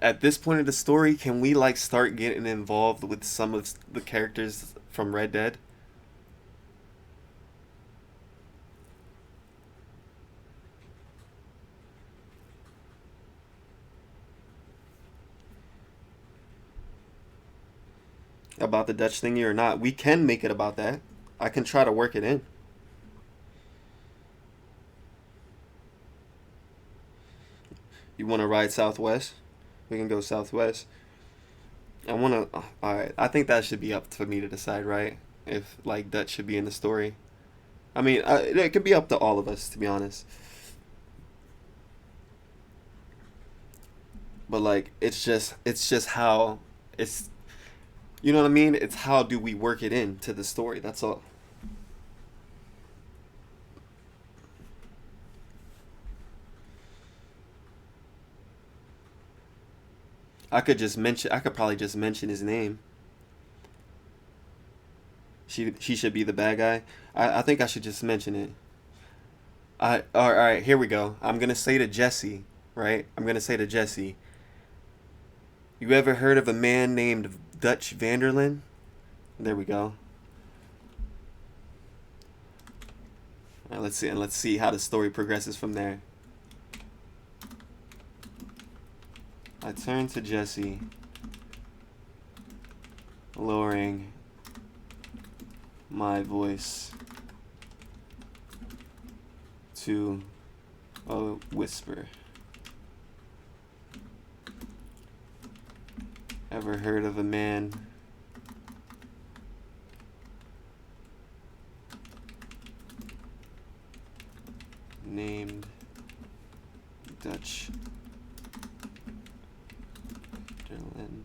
at this point of the story, can we like start getting involved with some of the characters from Red Dead? About the Dutch thingy or not? We can make it about that. I can try to work it in. You want to ride southwest? We can go southwest. I want to. All right. I think that should be up for me to decide, right? If like Dutch should be in the story. I mean, it could be up to all of us, to be honest. But like, it's just how it's. You know what I mean? It's how do we work it in to the story? That's all. I could just mention. I could probably just mention his name. She should be the bad guy. I think I should just mention it. All right. Here we go. I'm gonna say to Jesse, right? I'm gonna say to Jesse. You ever heard of a man named Dutch Vanderlyn? There we go. All right, let's see how the story progresses from there. I turn to Jesse, lowering my voice to a whisper. Ever heard of a man named Dutch Vanderlyn?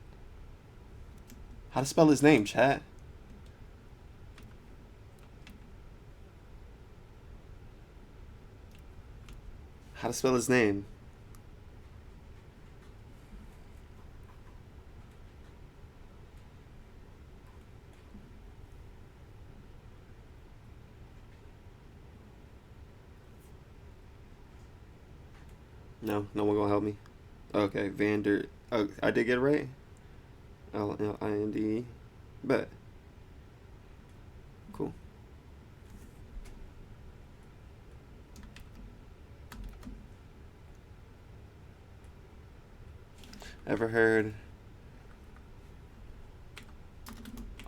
How to spell his name, chat? How to spell his name? No, no one gonna help me. Okay, Vander. Oh, I did get it right. L-I-N-D. Bet. Cool. Ever heard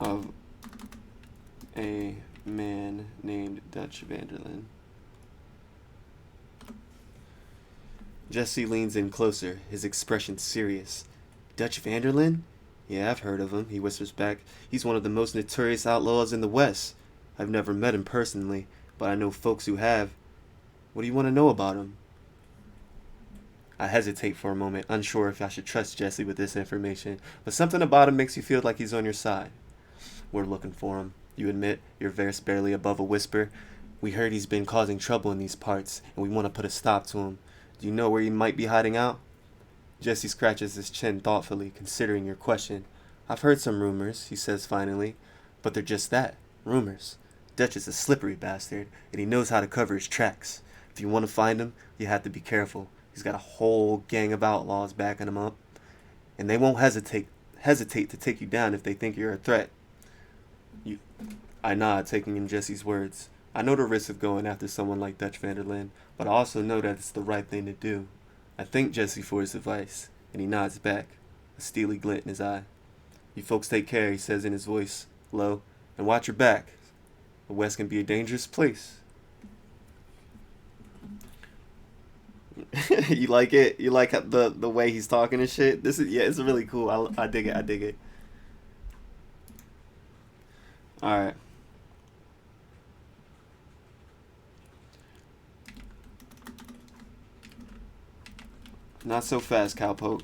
of a man named Dutch Vanderlyn? Jesse leans in closer, his expression serious. Dutch Vanderlyn? Yeah, I've heard of him, he whispers back. He's one of the most notorious outlaws in the West. I've never met him personally, but I know folks who have. What do you want to know about him? I hesitate for a moment, unsure if I should trust Jesse with this information, but something about him makes you feel like he's on your side. We're looking for him. You admit, your voice barely above a whisper. We heard he's been causing trouble in these parts, and we want to put a stop to him. Do you know where he might be hiding out? Jesse scratches his chin thoughtfully, considering your question. I've heard some rumors, he says finally, but they're just that, rumors. Dutch is a slippery bastard, and he knows how to cover his tracks. If you want to find him, you have to be careful. He's got a whole gang of outlaws backing him up, and they won't hesitate to take you down if they think you're a threat. I nod, taking in Jesse's words. I know the risk of going after someone like Dutch Vanderland, but I also know that it's the right thing to do. I thank Jesse for his advice, and he nods back, a steely glint in his eye. You folks take care, he says in his voice, low, and watch your back. The West can be a dangerous place. You like it? You like the way he's talking and shit? This is, yeah, it's really cool. I dig it. I dig it. All right. Not so fast, cowpoke.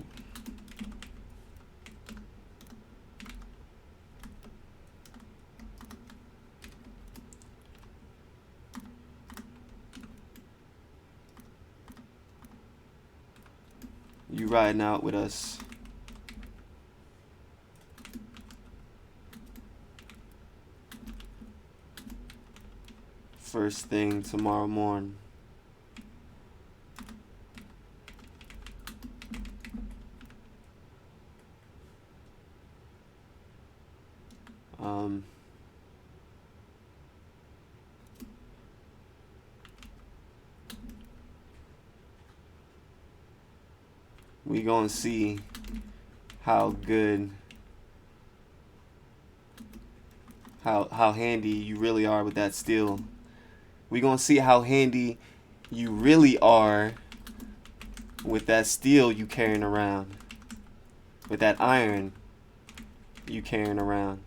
You riding out with us. First thing tomorrow morning. We gonna see how good, how handy you really are with that steel. We gonna see how handy you really are with that steel you carrying around, with that iron you carrying around.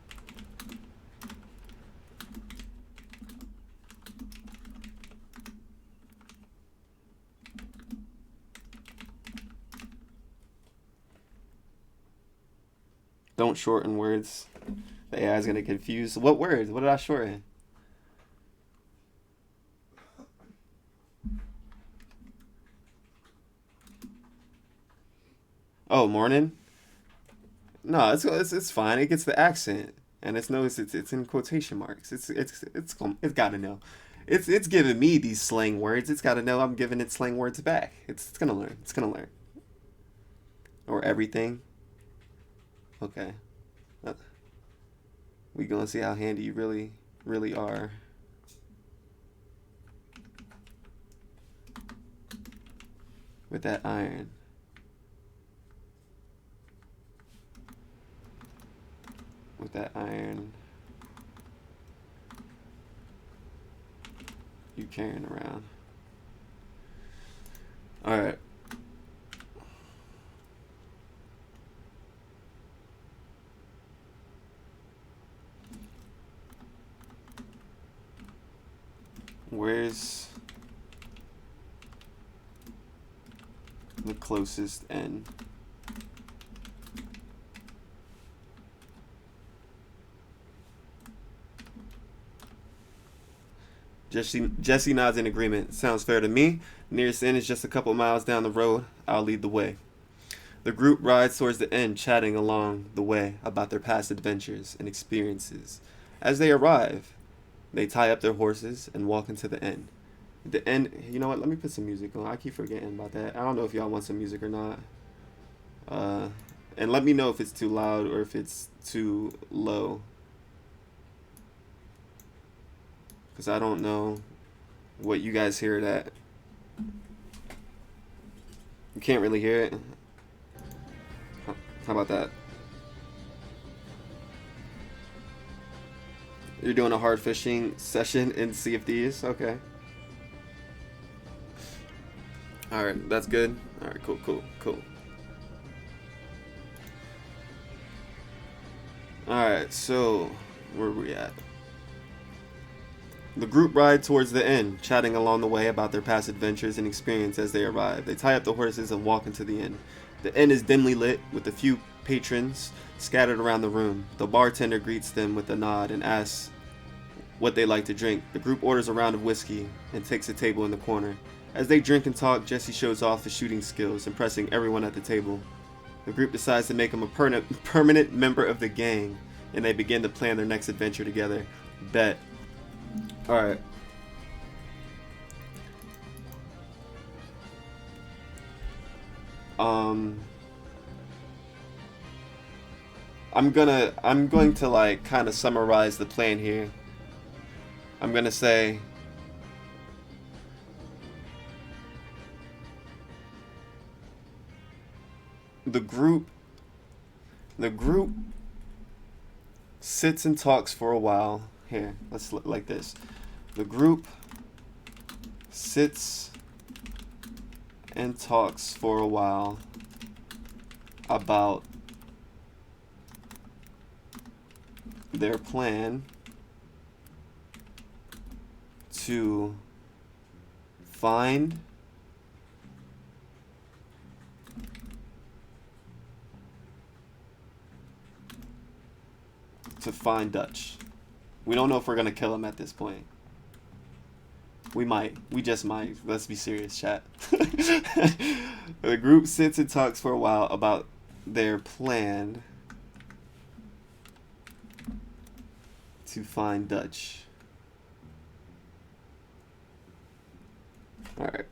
Don't shorten words. The AI is gonna confuse. What words? What did I shorten? Oh, morning. No, it's fine. It gets the accent, and it's in quotation marks. It's gotta know. It's giving me these slang words. It's gotta know I'm giving it slang words back. It's gonna learn. It's gonna learn. Or everything. Okay. We gonna see how handy you really are. With that iron. With that iron. You carrying around. Alright. Where's the closest end? Jesse nods in agreement. Sounds fair to me. Nearest end is just a couple miles down the road. I'll lead the way. The group rides towards the end, chatting along the way about their past adventures and experiences. As they arrive, they tie up their horses and walk into the end. The end, you know what? Let me put some music on. I keep forgetting about that. I don't know if y'all want some music or not. And let me know if it's too loud or if it's too low. Because I don't know what you guys hear that. You can't really hear it. How about that? You're doing a hard fishing session in Sea of Thieves? Okay. Alright, that's good. Alright, cool. Alright, so where are we at? The group ride towards the end, chatting along the way about their past adventures and experience as they arrive. They tie up the horses and walk into the inn. The inn is dimly lit, with a few patrons scattered around the room. The bartender greets them with a nod and asks what they like to drink. The group orders a round of whiskey and takes a table in the corner. As they drink and talk, Jesse shows off his shooting skills, impressing everyone at the table. The group decides to make him a permanent member of the gang, and they begin to plan their next adventure together. Bet. Alright. I'm going to like kind of summarize the plan here. I'm gonna say the group sits and talks for a while. Here, let's look like this. The group sits and talks for a while about their plan to find Dutch. We don't know if we're gonna kill him at this point. We might. We just might. Let's be serious, chat. The group sits and talks for a while about their plan to find Dutch. Alright.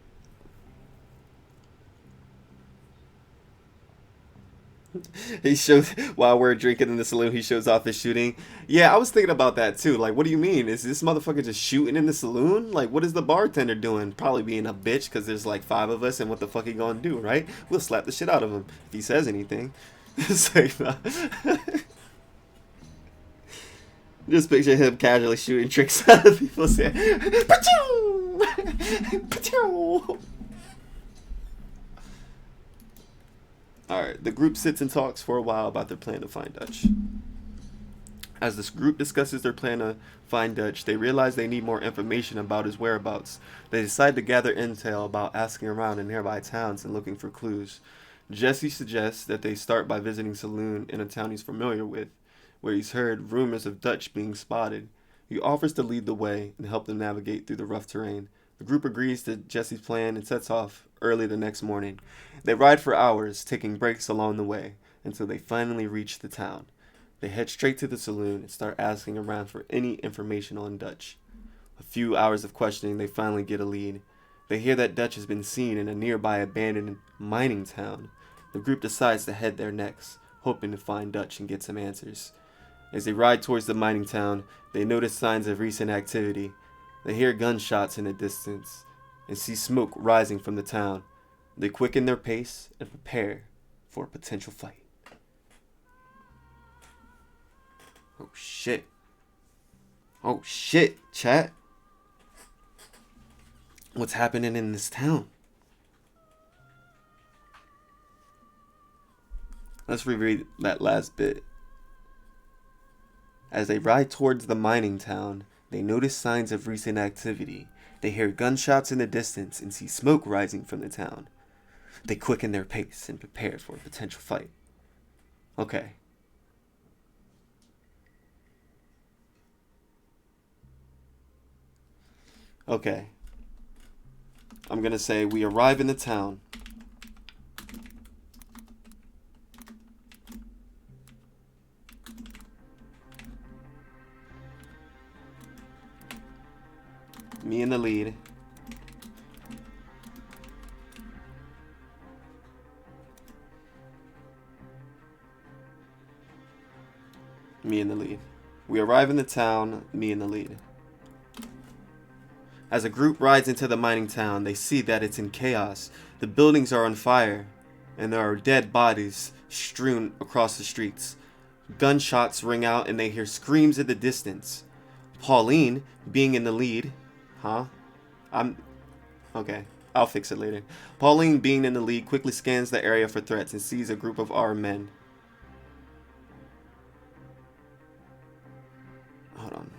He shows, while we're drinking in the saloon, he shows off his shooting. Yeah, I was thinking about that too. Like, what do you mean? Is this motherfucker just shooting in the saloon? Like, what is the bartender doing? Probably being a bitch because there's like 5 of us, and what the fuck he gonna do, right? We'll slap the shit out of him if he says anything. It's like, nah. Just picture him casually shooting tricks out of people saying, "Pachoo! Pachoo!" Alright, the group sits and talks for a while about their plan to find Dutch. As this group discusses their plan to find Dutch, they realize they need more information about his whereabouts. They decide to gather intel about asking around in nearby towns and looking for clues. Jesse suggests that they start by visiting a saloon in a town he's familiar with, where he's heard rumors of Dutch being spotted. He offers to lead the way and help them navigate through the rough terrain. The group agrees to Jesse's plan and sets off early the next morning. They ride for hours, taking breaks along the way, until they finally reach the town. They head straight to the saloon and start asking around for any information on Dutch. A few hours of questioning, they finally get a lead. They hear that Dutch has been seen in a nearby abandoned mining town. The group decides to head there next, hoping to find Dutch and get some answers. As they ride towards the mining town, they notice signs of recent activity. They hear gunshots in the distance and see smoke rising from the town. They quicken their pace and prepare for a potential fight. Oh shit. Oh shit, chat. What's happening in this town? Let's reread that last bit. As they ride towards the mining town, they notice signs of recent activity. They hear gunshots in the distance and see smoke rising from the town. They quicken their pace and prepare for a potential fight. Okay. Okay. I'm gonna say we arrive in the town. Me in the lead. Me in the lead. We arrive in the town, me in the lead. As a group rides into the mining town, they see that it's in chaos. The buildings are on fire, and there are dead bodies strewn across the streets. Gunshots ring out, and they hear screams in the distance. Pauline, being in the lead... Okay, I'll fix it later. Pauline, being in the lead, quickly scans the area for threats and sees a group of armed men. Hold on.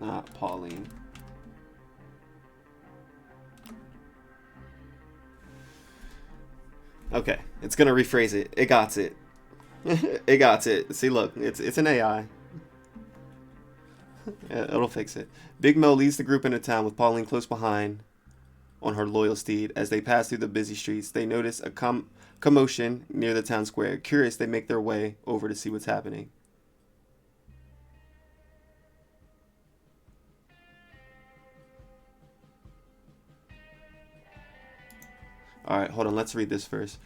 Not Pauline. Okay, it's gonna rephrase it. It got it. It got it. See, look, it's an AI. It'll fix it. Big Mo leads the group into town with Pauline close behind on her loyal steed. As they pass through the busy streets, they notice a commotion near the town square. Curious, they make their way over to see what's happening. Alright, hold on. Let's read this first.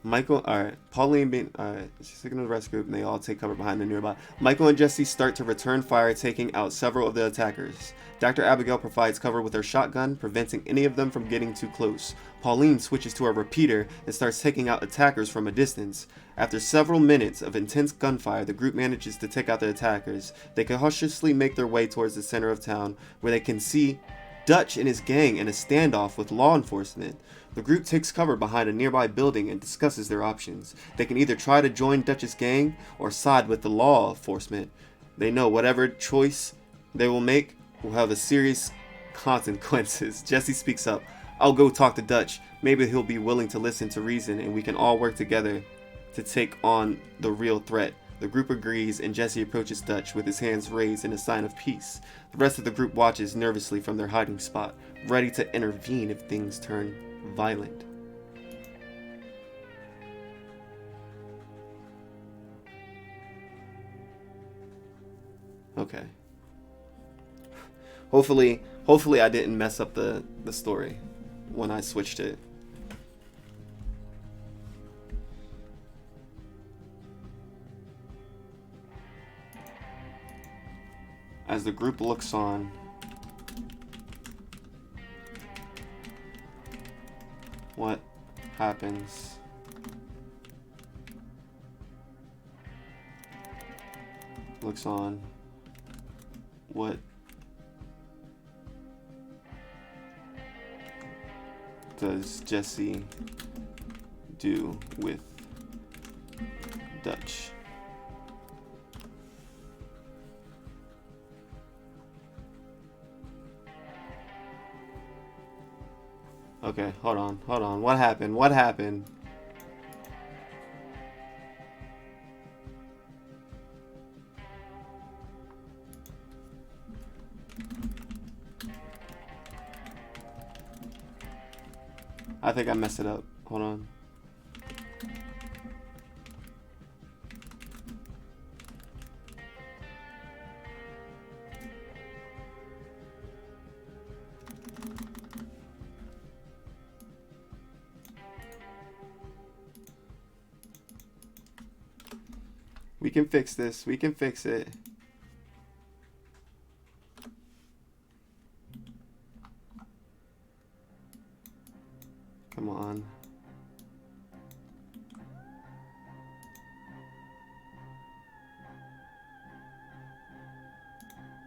Michael, alright. Pauline being, alright. She's taking the rest group and they all take cover behind the nearby. Michael and Jesse start to return fire, taking out several of the attackers. Dr. Abigail provides cover with her shotgun, preventing any of them from getting too close. Pauline switches to her repeater and starts taking out attackers from a distance. After several minutes of intense gunfire, the group manages to take out the attackers. They cautiously make their way towards the center of town, where they can see Dutch and his gang in a standoff with law enforcement. The group takes cover behind a nearby building and discusses their options. They can either try to join Dutch's gang or side with the law enforcement. They know whatever choice they will make will have a serious consequences. Jesse speaks up. I'll go talk to Dutch. Maybe he'll be willing to listen to reason and we can all work together to take on the real threat. The group agrees and Jesse approaches Dutch with his hands raised in a sign of peace. The rest of the group watches nervously from their hiding spot, ready to intervene if things turn violent. Okay. Hopefully I didn't mess up the story when I switched it. As the group looks on, what happens? Looks on. What does Jesse do with Dutch? Okay, hold on. What happened? I think I messed it up. Hold on. We can fix this. We can fix it. Come on.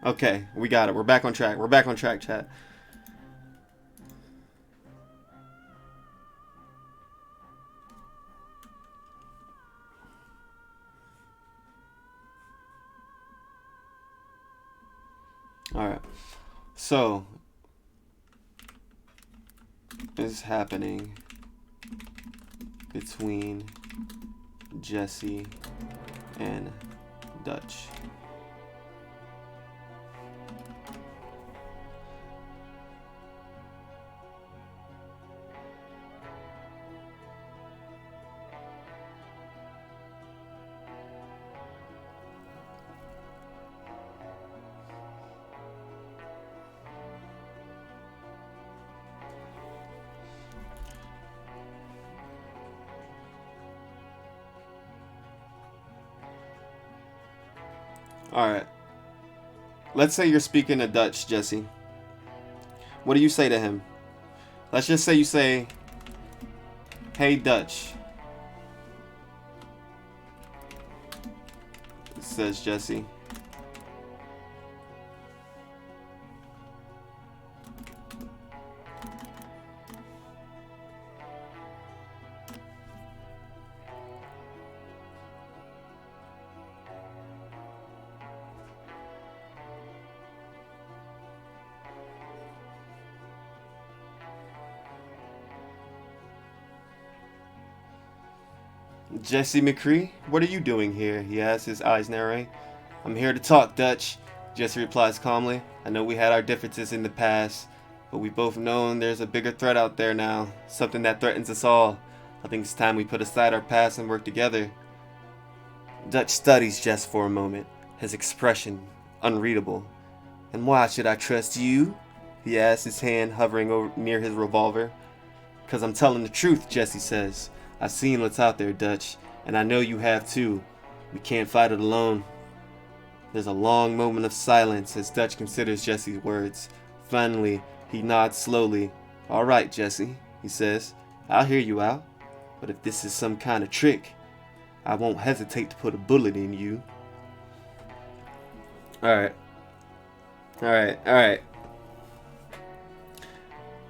Okay, we got it. We're back on track. We're back on track, chat. Alright. So, is happening between Jesse and Dutch. Alright. Let's say you're speaking to Dutch, Jesse. What do you say to him? Let's just say you say, "Hey, Dutch," says Jesse. Jesse McCree, what are you doing here? He asks, his eyes narrowing. I'm here to talk, Dutch. Jesse replies calmly. I know we had our differences in the past, but we've both known there's a bigger threat out there now. Something that threatens us all. I think it's time we put aside our past and work together. Dutch studies Jess for a moment, his expression unreadable. And why should I trust you? He asks, his hand hovering over near his revolver. Because I'm telling the truth, Jesse says. I've seen what's out there, Dutch, and I know you have too. We can't fight it alone. There's a long moment of silence as Dutch considers Jesse's words. Finally, he nods slowly. All right, Jesse, he says. I'll hear you out. But if this is some kind of trick, I won't hesitate to put a bullet in you. Alright.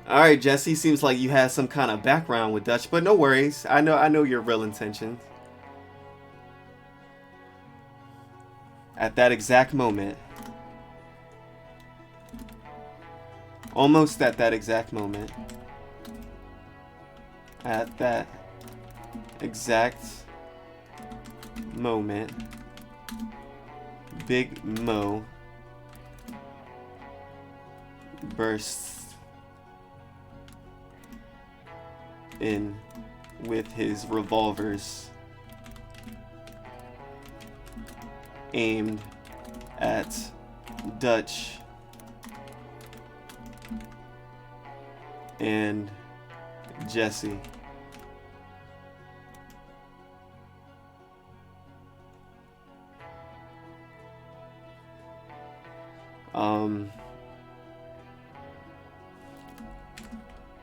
Alright, Jesse, seems like you have some kind of background with Dutch, but no worries. I know your real intentions. At that exact moment, almost at that exact moment, Big Mo bursts in with his revolvers aimed at Dutch and Jesse.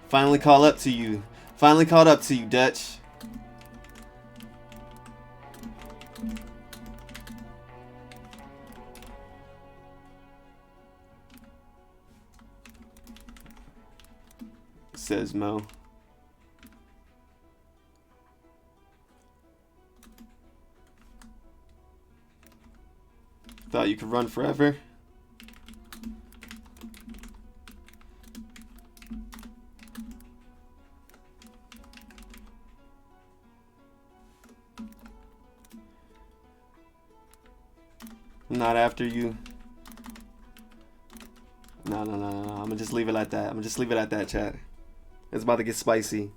Finally caught up to you. Finally caught up to you, Dutch. Says Mo. Thought you could run forever? Not after you. No. I'm gonna just leave it like that. I'm gonna just leave it at that, chat. It's about to get spicy.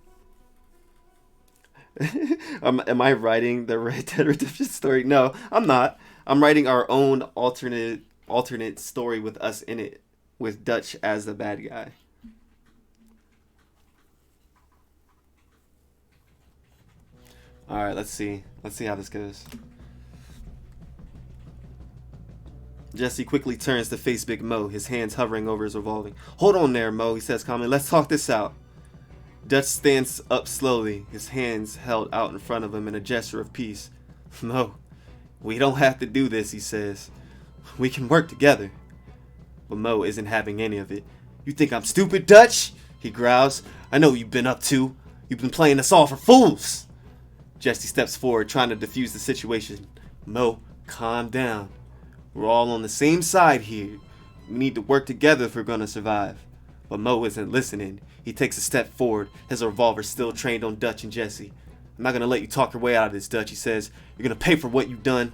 Am I writing the Red Dead Redemption story? No, I'm not. I'm writing our own alternate story with us in it, with Dutch as the bad guy. All right, let's see. Let's see how this goes. Jesse quickly turns to face Big Mo, his hands hovering over his revolver. Hold on there, Mo, he says calmly. Let's talk this out. Dutch stands up slowly, his hands held out in front of him in a gesture of peace. Mo, we don't have to do this, he says. We can work together. But Mo isn't having any of it. You think I'm stupid, Dutch? He growls. I know what you've been up to. You've been playing us all for fools. Jesse steps forward, trying to defuse the situation. Mo, calm down. We're all on the same side here. We need to work together if we're going to survive. But Mo isn't listening. He takes a step forward, his revolver still trained on Dutch and Jesse. I'm not going to let you talk your way out of this, Dutch, he says. You're going to pay for what you've done.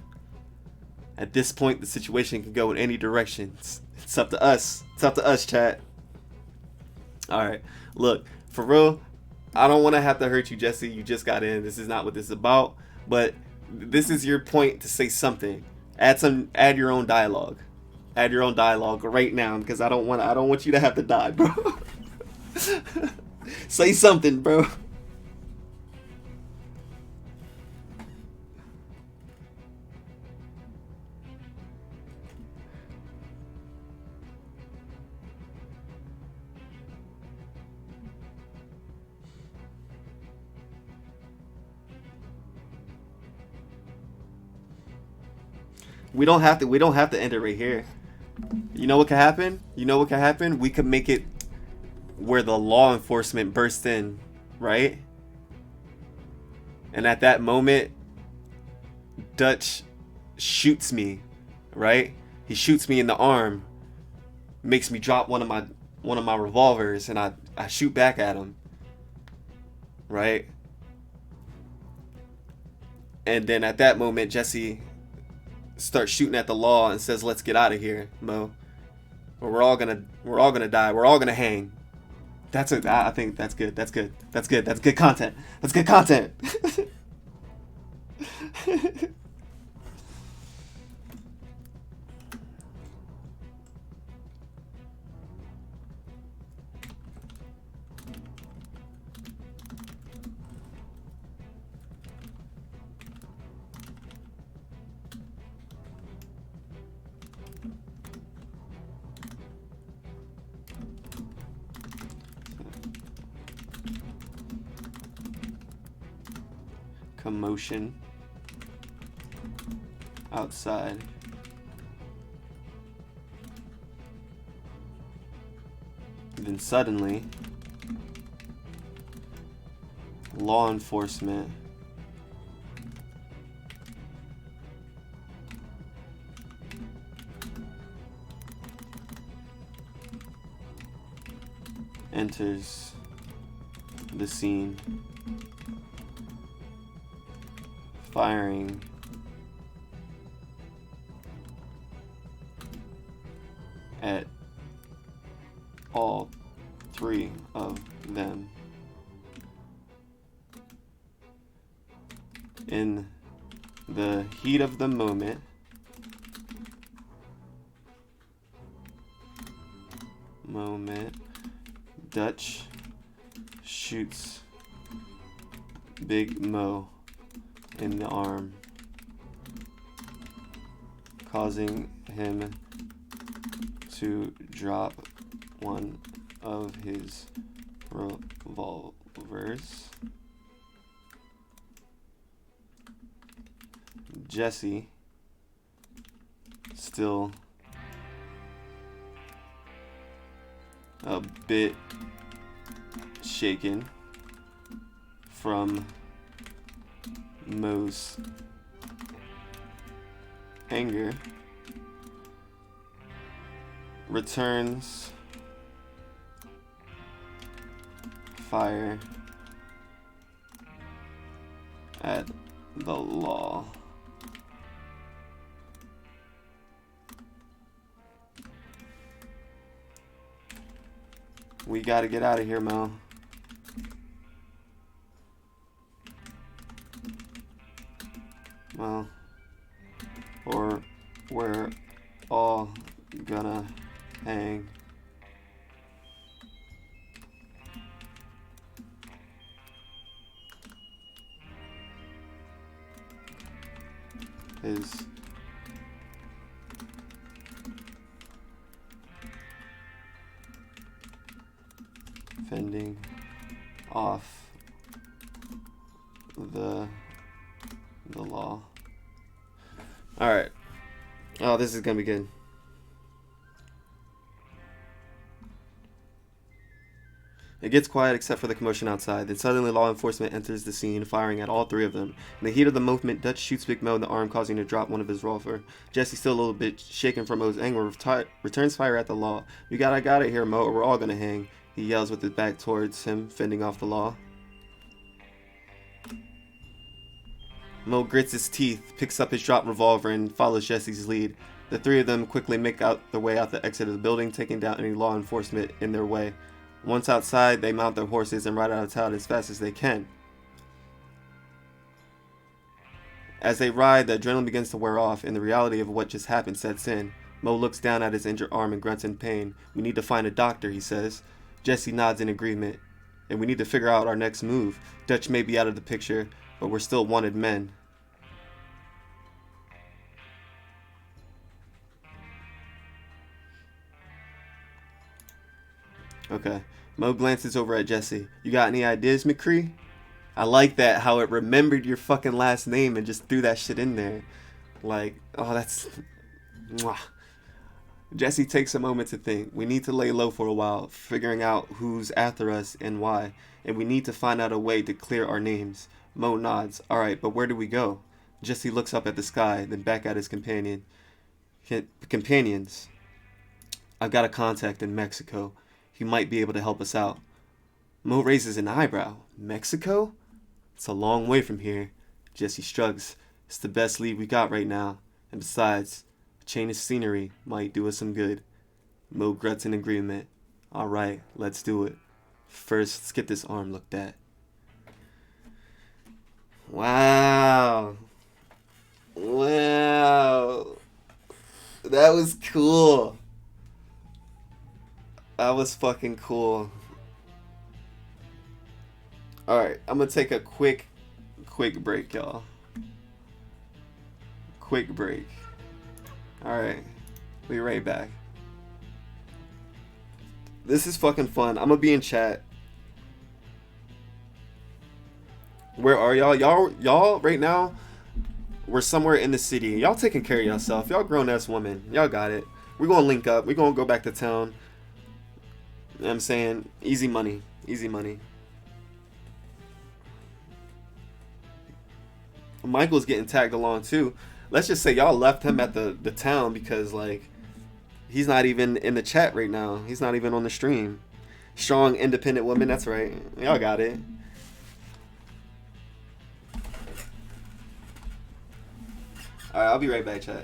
At this point, the situation can go in any direction. It's up to us. It's up to us, chat. Alright, look, for real, I don't want to have to hurt you, Jesse. You just got in. This is not what this is about. But this is your point to say something. Add your own dialogue. Add your own dialogue right now, because I don't want you to have to die, bro. Say something, bro. We don't have to end it right here. You know what could happen? We could make it where the law enforcement bursts in, right? And at that moment, Dutch shoots me, right? He shoots me in the arm, makes me drop one of my revolvers, and I shoot back at him, right? And then at that moment, Jesse starts shooting at the law and says, "Let's get out of here, Mo. Or we're all gonna die. We're all gonna hang." I think that's good. That's good. That's good. That's good content. That's good content. Commotion outside. And then suddenly, law enforcement enters the scene, firing at all three of them. In the heat of the moment, Dutch shoots Big Mo in the arm, causing him to drop one of his revolvers. Jesse, still a bit shaken from Mo's anger, returns fire at the law. We gotta get out of here, Mo. Well, or we're all gonna hang. His fending off the law. All right. Oh, this is gonna be good. It gets quiet except for the commotion outside. Then suddenly law enforcement enters the scene, firing at all three of them. In the heat of the movement, Dutch shoots Big Mo in the arm, causing him to drop one of his revolver. Jesse, still a little bit shaken from Mo's anger, returns fire at the law. "We gotta get out of here, Mo, or we're all gonna hang," he yells with his back towards him, fending off the law. Mo grits his teeth, picks up his dropped revolver, and follows Jesse's lead. The three of them quickly make out their way out the exit of the building, taking down any law enforcement in their way. Once outside, they mount their horses and ride out of town as fast as they can. As they ride, the adrenaline begins to wear off, and the reality of what just happened sets in. Mo looks down at his injured arm and grunts in pain. "We need to find a doctor," he says. Jesse nods in agreement. "And we need to figure out our next move. Dutch may be out of the picture, but we're still wanted men." Okay. Mo glances over at Jesse. "You got any ideas, McCree?" I like that, how it remembered your fucking last name and just threw that shit in there. Like, oh, that's... Mwah. Jesse takes a moment to think. "We need to lay low for a while, figuring out who's after us and why. And we need to find out a way to clear our names." Mo nods. "All right, but where do we go?" Jesse looks up at the sky, then back at his companions. "I've got a contact in Mexico. He might be able to help us out." Mo raises an eyebrow. "Mexico? It's a long way from here." Jesse shrugs. It's the best lead we got right now. And besides, a change of scenery might do us some good. Mo grunts in agreement. Alright, let's do it. First, let's get this arm looked at. Wow. Wow. That was cool. That was fucking cool. Alright, I'm gonna take a quick break, y'all. Quick break. Alright, be right back. This is fucking fun. I'm gonna be in chat. Where are y'all? Y'all right now, we're somewhere in the city. Y'all taking care of yourself. Y'all grown-ass women. Y'all got it. We're gonna link up. We're gonna go back to town. You know what I'm saying? Easy money. Easy money. Michael's getting tagged along too. Let's just say y'all left him at the town because, like, he's not even in the chat right now. He's not even on the stream. Strong, independent woman. That's right. Y'all got it. Alright, I'll be right back, chat.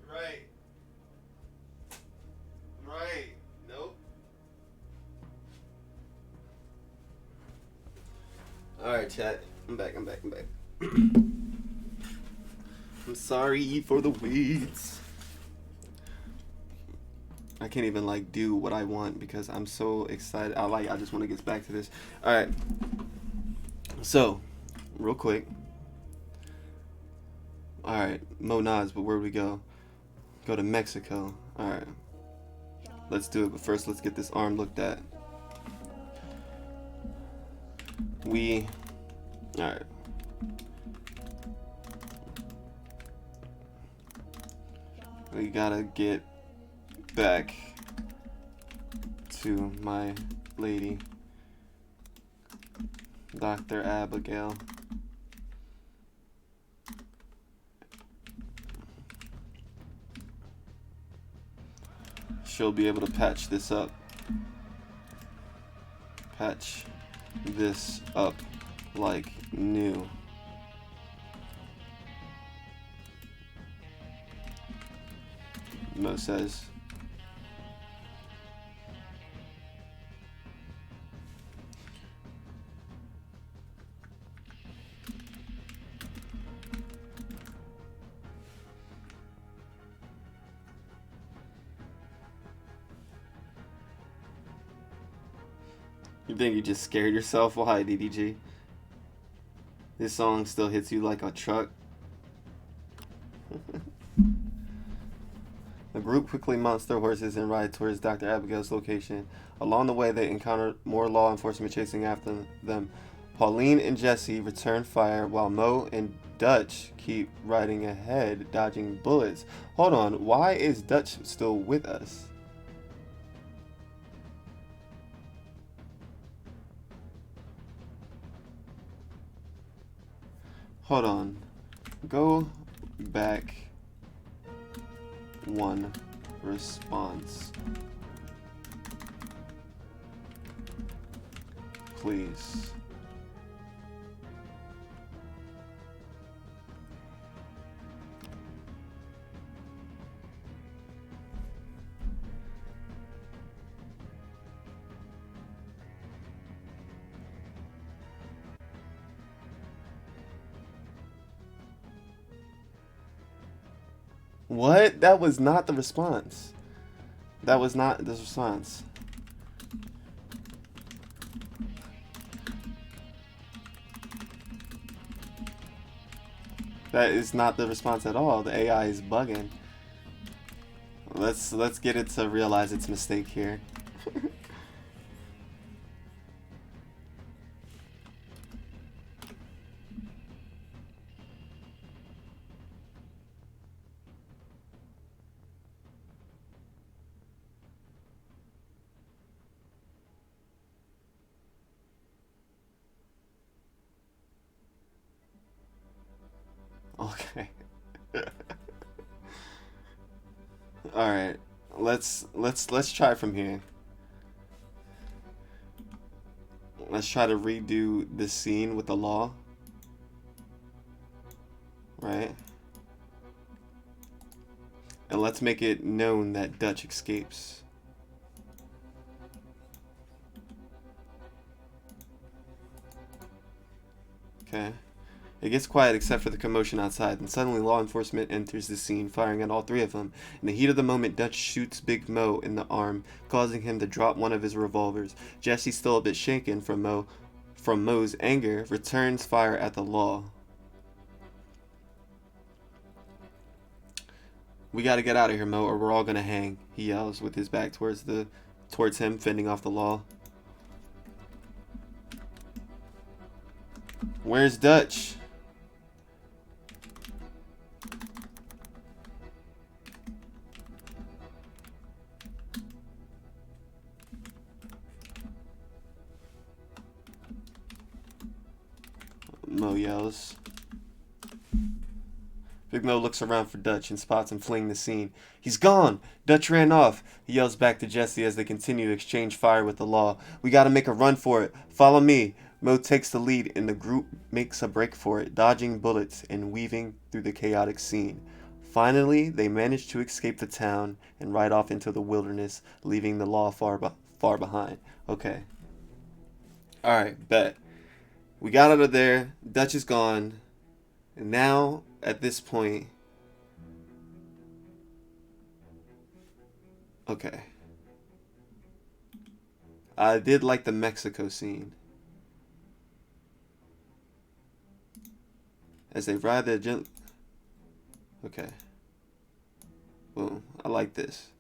Right. Right. Nope. Alright, chat. I'm back. I'm sorry for the weeds. I can't even like do what I want because I'm so excited. I just want to get back to this. Alright. So, real quick. Alright, Mo nods, but where do we go? Go to Mexico. Alright. Let's do it, but first let's get this arm looked at. Alright. We gotta get back to my lady, Dr. Abigail. She'll be able to patch this up. Patch this up like new. Mo says. You think you just scared yourself? Why, DDG? This song still hits you like a truck. The group quickly mounts their horses and ride towards Dr. Abigail's location. Along the way, they encounter more law enforcement chasing after them. Pauline and Jesse return fire while Mo and Dutch keep riding ahead, dodging bullets. Hold on, why is Dutch still with us? Hold on. Go back one response. Please. What? That was not the response. That was not the response. That is not the response at all. The AI is bugging. Let's get it to realize its mistake here. Okay. All right. Let's try from here. Let's try to redo this scene with the law. Right? And let's make it known that Dutch escapes. Okay. It gets quiet except for the commotion outside, and suddenly law enforcement enters the scene, firing at all three of them. In the heat of the moment, Dutch shoots Big Mo in the arm, causing him to drop one of his revolvers. Jesse, still a bit shaken from Mo's anger, returns fire at the law. "We gotta get out of here, Mo, or we're all gonna hang," he yells with his back towards him, fending off the law. "Where's Dutch?" Mo yells. Big Mo looks around for Dutch and spots him fleeing the scene. "He's gone! Dutch ran off!" He yells back to Jesse as they continue to exchange fire with the law. "We gotta make a run for it. Follow me." Mo takes the lead and the group makes a break for it, dodging bullets and weaving through the chaotic scene. Finally, they manage to escape the town and ride off into the wilderness, leaving the law far behind. Okay. Alright, bet. We got out of there. Dutch is gone. And now, at this point... Okay. I did like the Mexico scene. As they ride their Okay. Boom. I like this.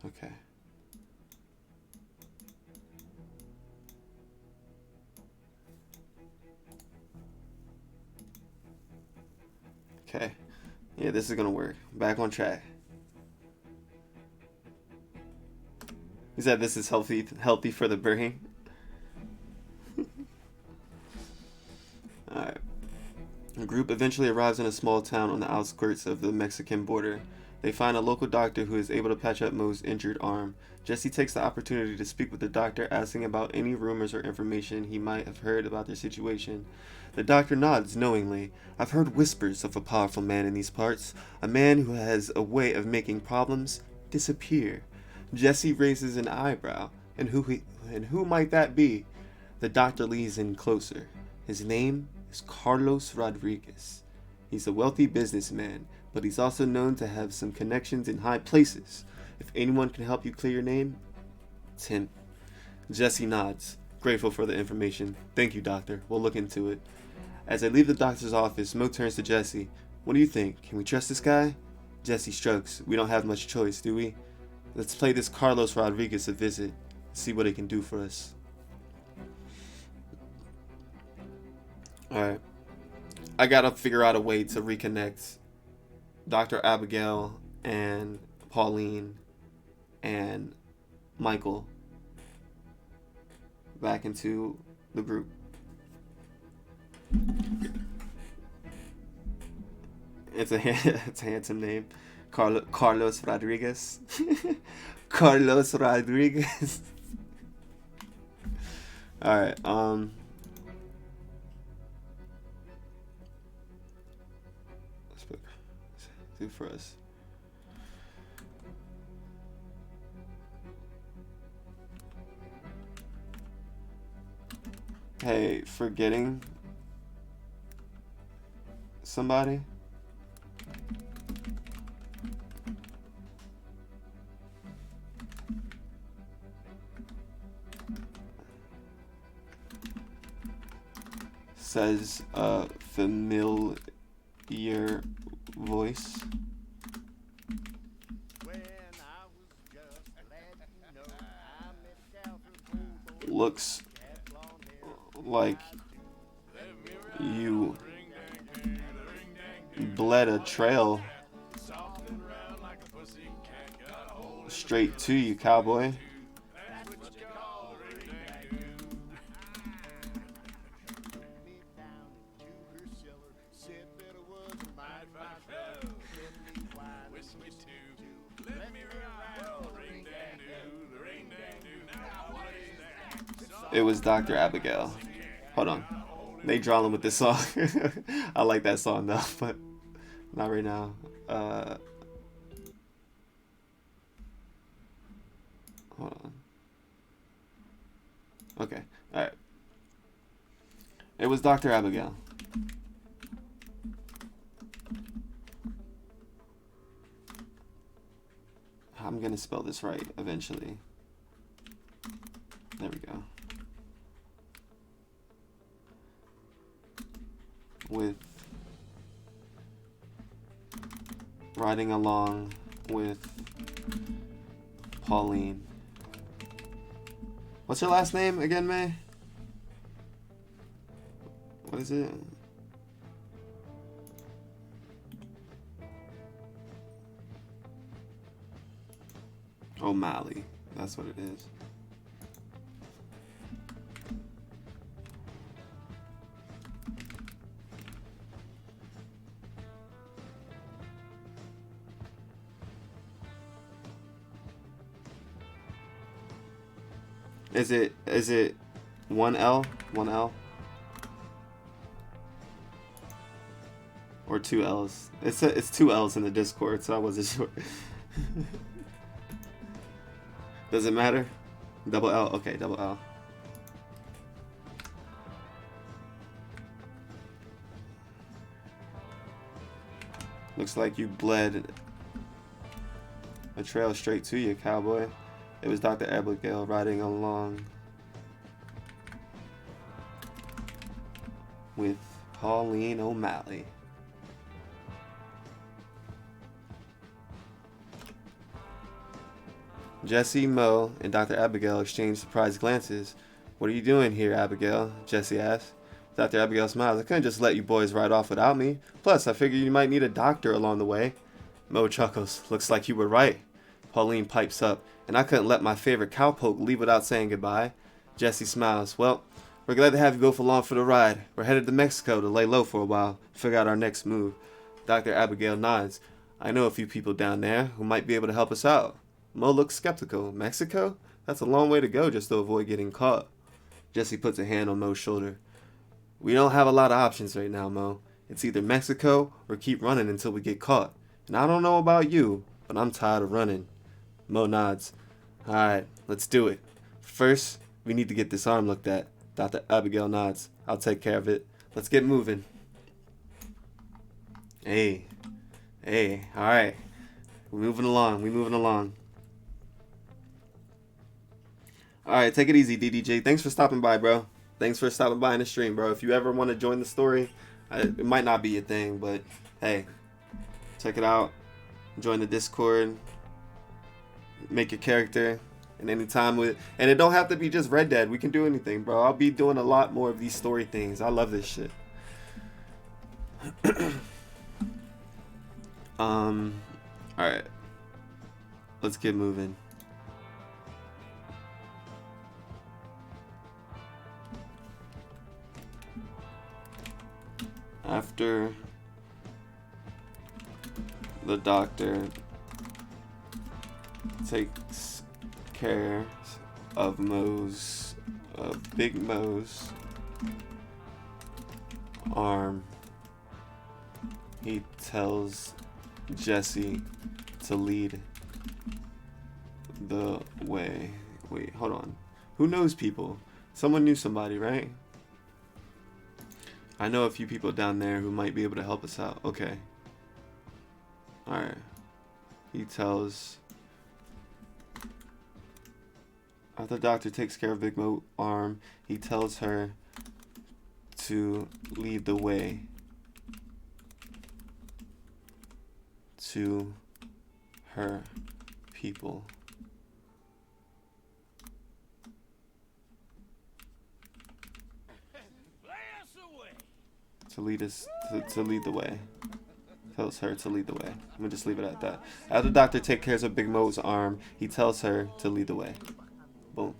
Okay. Okay. Yeah, this is gonna work. Back on track. He said this is healthy for the brain. Alright. The group eventually arrives in a small town on the outskirts of the Mexican border. They find a local doctor who is able to patch up Mo's injured arm. Jesse takes the opportunity to speak with the doctor, asking about any rumors or information he might have heard about their situation. The doctor nods knowingly. "I've heard whispers of a powerful man in these parts, a man who has a way of making problems disappear." Jesse raises an eyebrow. And who might that be? The doctor leans in closer. "His name is Carlos Rodriguez. He's a wealthy businessman, but he's also known to have some connections in high places. If anyone can help you clear your name, it's him." Jesse nods, grateful for the information. "Thank you, doctor. We'll look into it." As they leave the doctor's office, Mo turns to Jesse. "What do you think? Can we trust this guy?" Jesse shrugs. "We don't have much choice, do we? Let's pay this Carlos Rodriguez a visit, see what he can do for us." Alright. I gotta figure out a way to reconnect Dr. Abigail and Pauline and Michael back into the group. It's a handsome name. Carlos Rodriguez. Carlos Rodriguez. Alright, let's do for us. Hey, forgetting somebody? Says a familiar voice. Looks like you bled a trail straight to you, cowboy. It was Dr. Abigail. Hold on. They drawing with this song. I like that song though, but not right now. Hold on. Okay, alright. It was Dr. Abigail. I'm gonna spell this right eventually. There we go. With riding along with Pauline. What's her last name again, May? What is it? O'Malley. That's what it is. Is it one L? One L? Or two L's? It's two L's in the Discord, so I wasn't sure. Does it matter? Double L? Okay, double L. Looks like you bled a trail straight to you, cowboy. It was Dr. Abigail riding along with Pauline O'Malley. Jesse, Mo, and Dr. Abigail exchanged surprised glances. "What are you doing here, Abigail?" Jesse asked. Dr. Abigail smiles. "I couldn't just let you boys ride off without me. Plus, I figured you might need a doctor along the way." Mo chuckles. "Looks like you were right." Pauline pipes up. "And I couldn't let my favorite cowpoke leave without saying goodbye." Jesse smiles. "Well, we're glad to have you both along for the ride. We're headed to Mexico to lay low for a while, figure out our next move." Dr. Abigail nods. "I know a few people down there who might be able to help us out." Mo looks skeptical. "Mexico? That's a long way to go just to avoid getting caught." Jesse puts a hand on Mo's shoulder. "We don't have a lot of options right now, Mo. It's either Mexico or keep running until we get caught. And I don't know about you, but I'm tired of running." Mo nods. "Alright, let's do it. First, we need to get this arm looked at." Dr. Abigail nods. "I'll take care of it. Let's get moving." Hey, alright. We're moving along. Alright, take it easy, DDJ. Thanks for stopping by, bro. Thanks for stopping by in the stream, bro. If you ever want to join the story, it might not be your thing, but hey, check it out. Join the Discord. Make your character. And anytime and it don't have to be just Red Dead. We can do anything, bro. I'll be doing a lot more of these story things. I love this shit. Alright. Let's get moving. After the doctor takes care of Big Mo's arm, he tells Jesse to lead the way. Wait, hold on. Who knows people? Someone knew somebody, right? I know a few people down there who might be able to help us out. Okay. Alright. He tells... After the doctor takes care of Big Mo's arm, he tells her to lead the way to her people. To lead us, to lead the way. Tells her to lead the way. I'm gonna just leave it at that. After the doctor takes care of Big Mo's arm, he tells her to lead the way. Boom.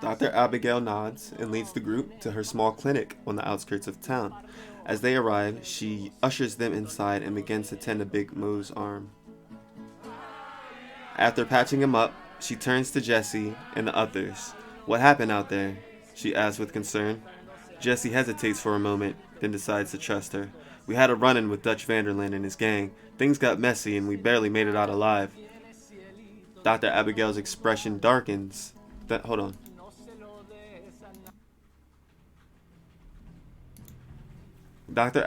Dr. Abigail nods and leads the group to her small clinic on the outskirts of town. As they arrive, she ushers them inside and begins to tend to Big Mo's arm. After patching him up, she turns to Jesse and the others. What happened out there? She asks with concern. Jesse hesitates for a moment, then decides to trust her. We had a run-in with Dutch Vanderland and his gang. Things got messy and we barely made it out alive. Dr. Abigail's expression darkens. Hold on. Dr.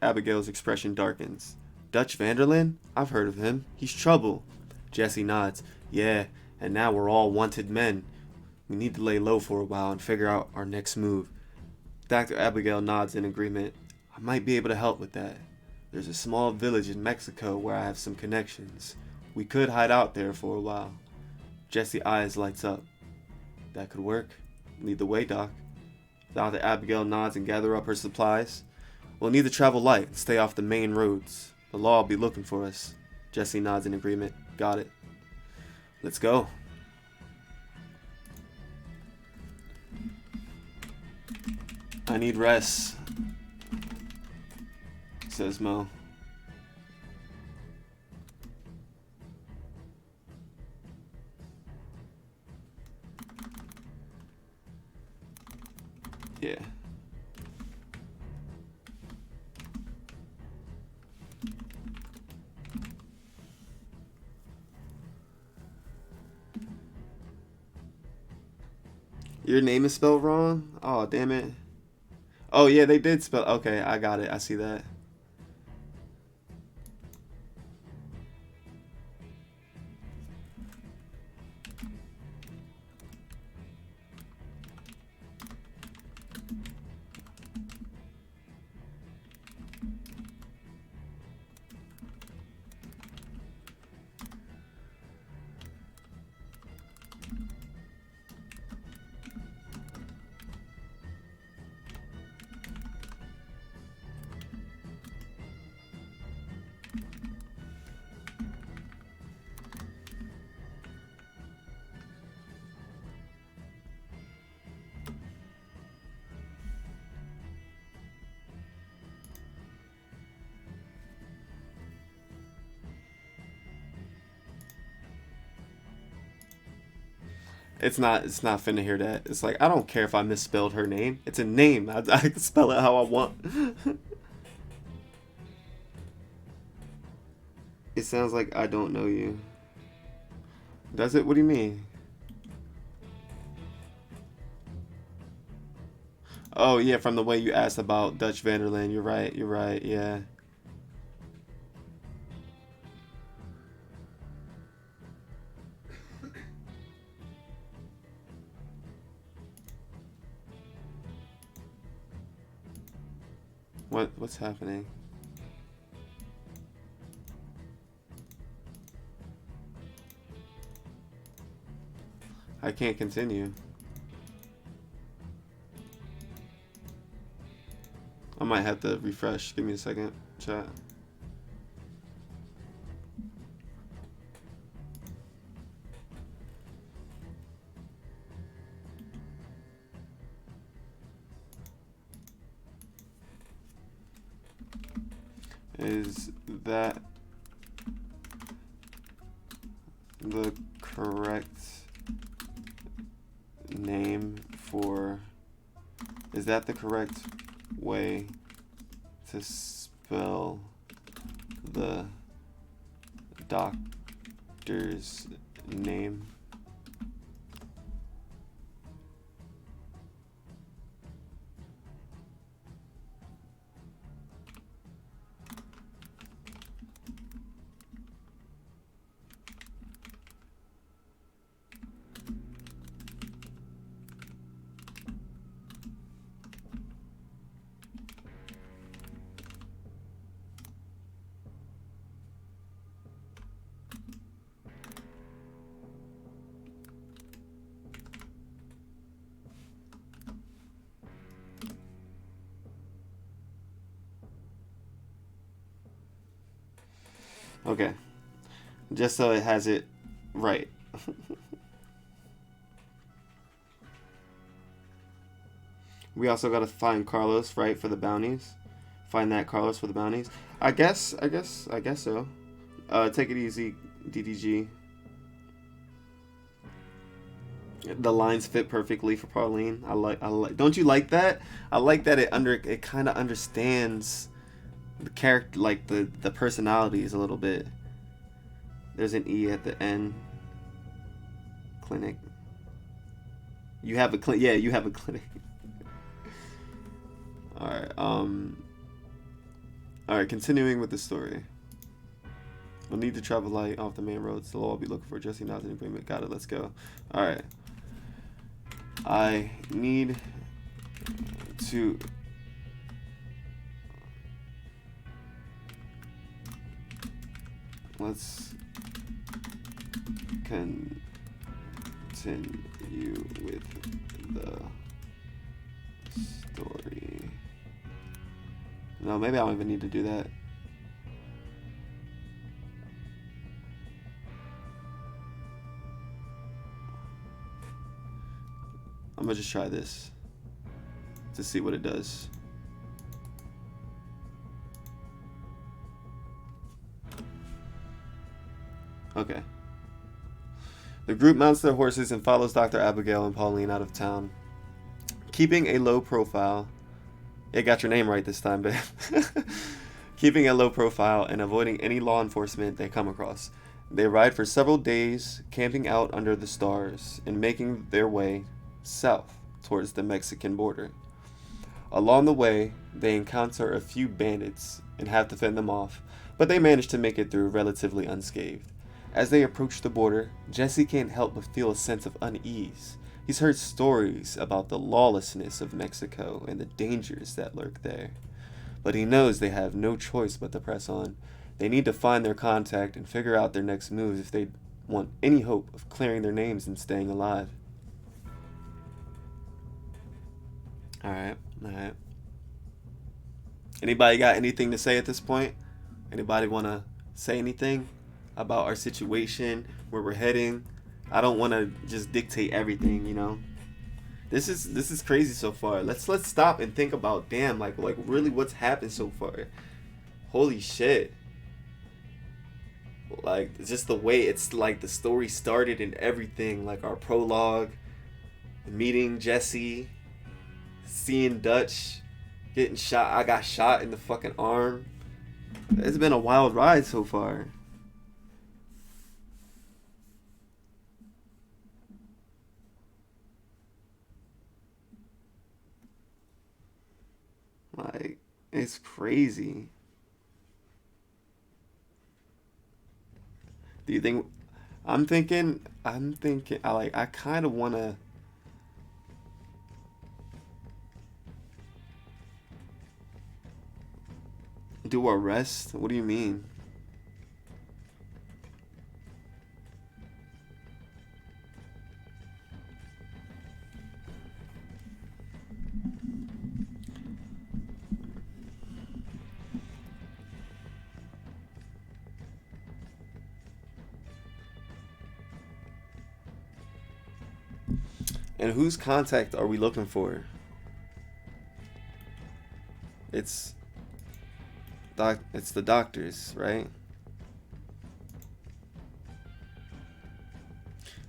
Abigail's expression darkens. Dutch Vanderland? I've heard of him. He's trouble. Jesse nods. Yeah, and now we're all wanted men. We need to lay low for a while and figure out our next move. Dr. Abigail nods in agreement. I might be able to help with that. There's a small village in Mexico where I have some connections. We could hide out there for a while. Jesse's eyes lights up. That could work. Lead the way, Doc. Dr. Abigail nods and gather up her supplies. We'll need to travel light and stay off the main roads. The law will be looking for us. Jesse nods in agreement. Got it. Let's go. I need rest, says Mo. Yeah. Your name is spelled wrong? Oh, damn it. Oh, yeah, they did spell... Okay, I got it. I see that. It's not finna hear that. It's like, I don't care if I misspelled her name. It's a name. I can spell it how I want. It sounds like I don't know you. Does it? What do you mean? Oh, yeah, from the way you asked about Dutch Vanderland. You're right, yeah. What's happening? I can't continue. I might have to refresh. Give me a second, chat. Is that the correct name for... Is that the correct way to spell the doctor's name? Okay, just so it has it right. We also gotta find Carlos, right, for the bounties. Find that Carlos for the bounties. I guess so. Take it easy, DDG. The lines fit perfectly for Pauline. I like. Don't you like that? I like that it kind of understands the character, like the personalities a little bit. There's an E at the end. Clinic. You have a clinic. Yeah, you have a clinic. All right. All right. Continuing with the story. We'll need to travel light off the main roads. So I'll be looking for Jesse nods in agreement. Got it. Let's go. All right. I need to let's continue with the story. No, maybe I don't even need to do that. I'm gonna just try this to see what it does. Okay. The group mounts their horses and follows Dr. Abigail and Pauline out of town. Keeping a low profile. It got your name right this time, babe. Keeping a low profile and avoiding any law enforcement they come across. They ride for several days, camping out under the stars and making their way south towards the Mexican border. Along the way, they encounter a few bandits and have to fend them off, but they manage to make it through relatively unscathed. As they approach the border, Jesse can't help but feel a sense of unease. He's heard stories about the lawlessness of Mexico and the dangers that lurk there. But he knows they have no choice but to press on. They need to find their contact and figure out their next moves if they want any hope of clearing their names and staying alive. Alright. Anybody got anything to say at this point? Anybody want to say anything about our situation, where we're heading? I don't want to just dictate everything, you know. This is crazy so far. Let's stop and think about, damn, like really what's happened so far. Holy shit. Like, just the way it's like the story started and everything, like our prologue, meeting Jesse, seeing Dutch getting shot. I got shot in the fucking arm. It's been a wild ride so far. Like, it's crazy. Do you think I'm thinking I kind of want to do a rest? What do you mean? And whose contact are we looking for? It's the doctors, right?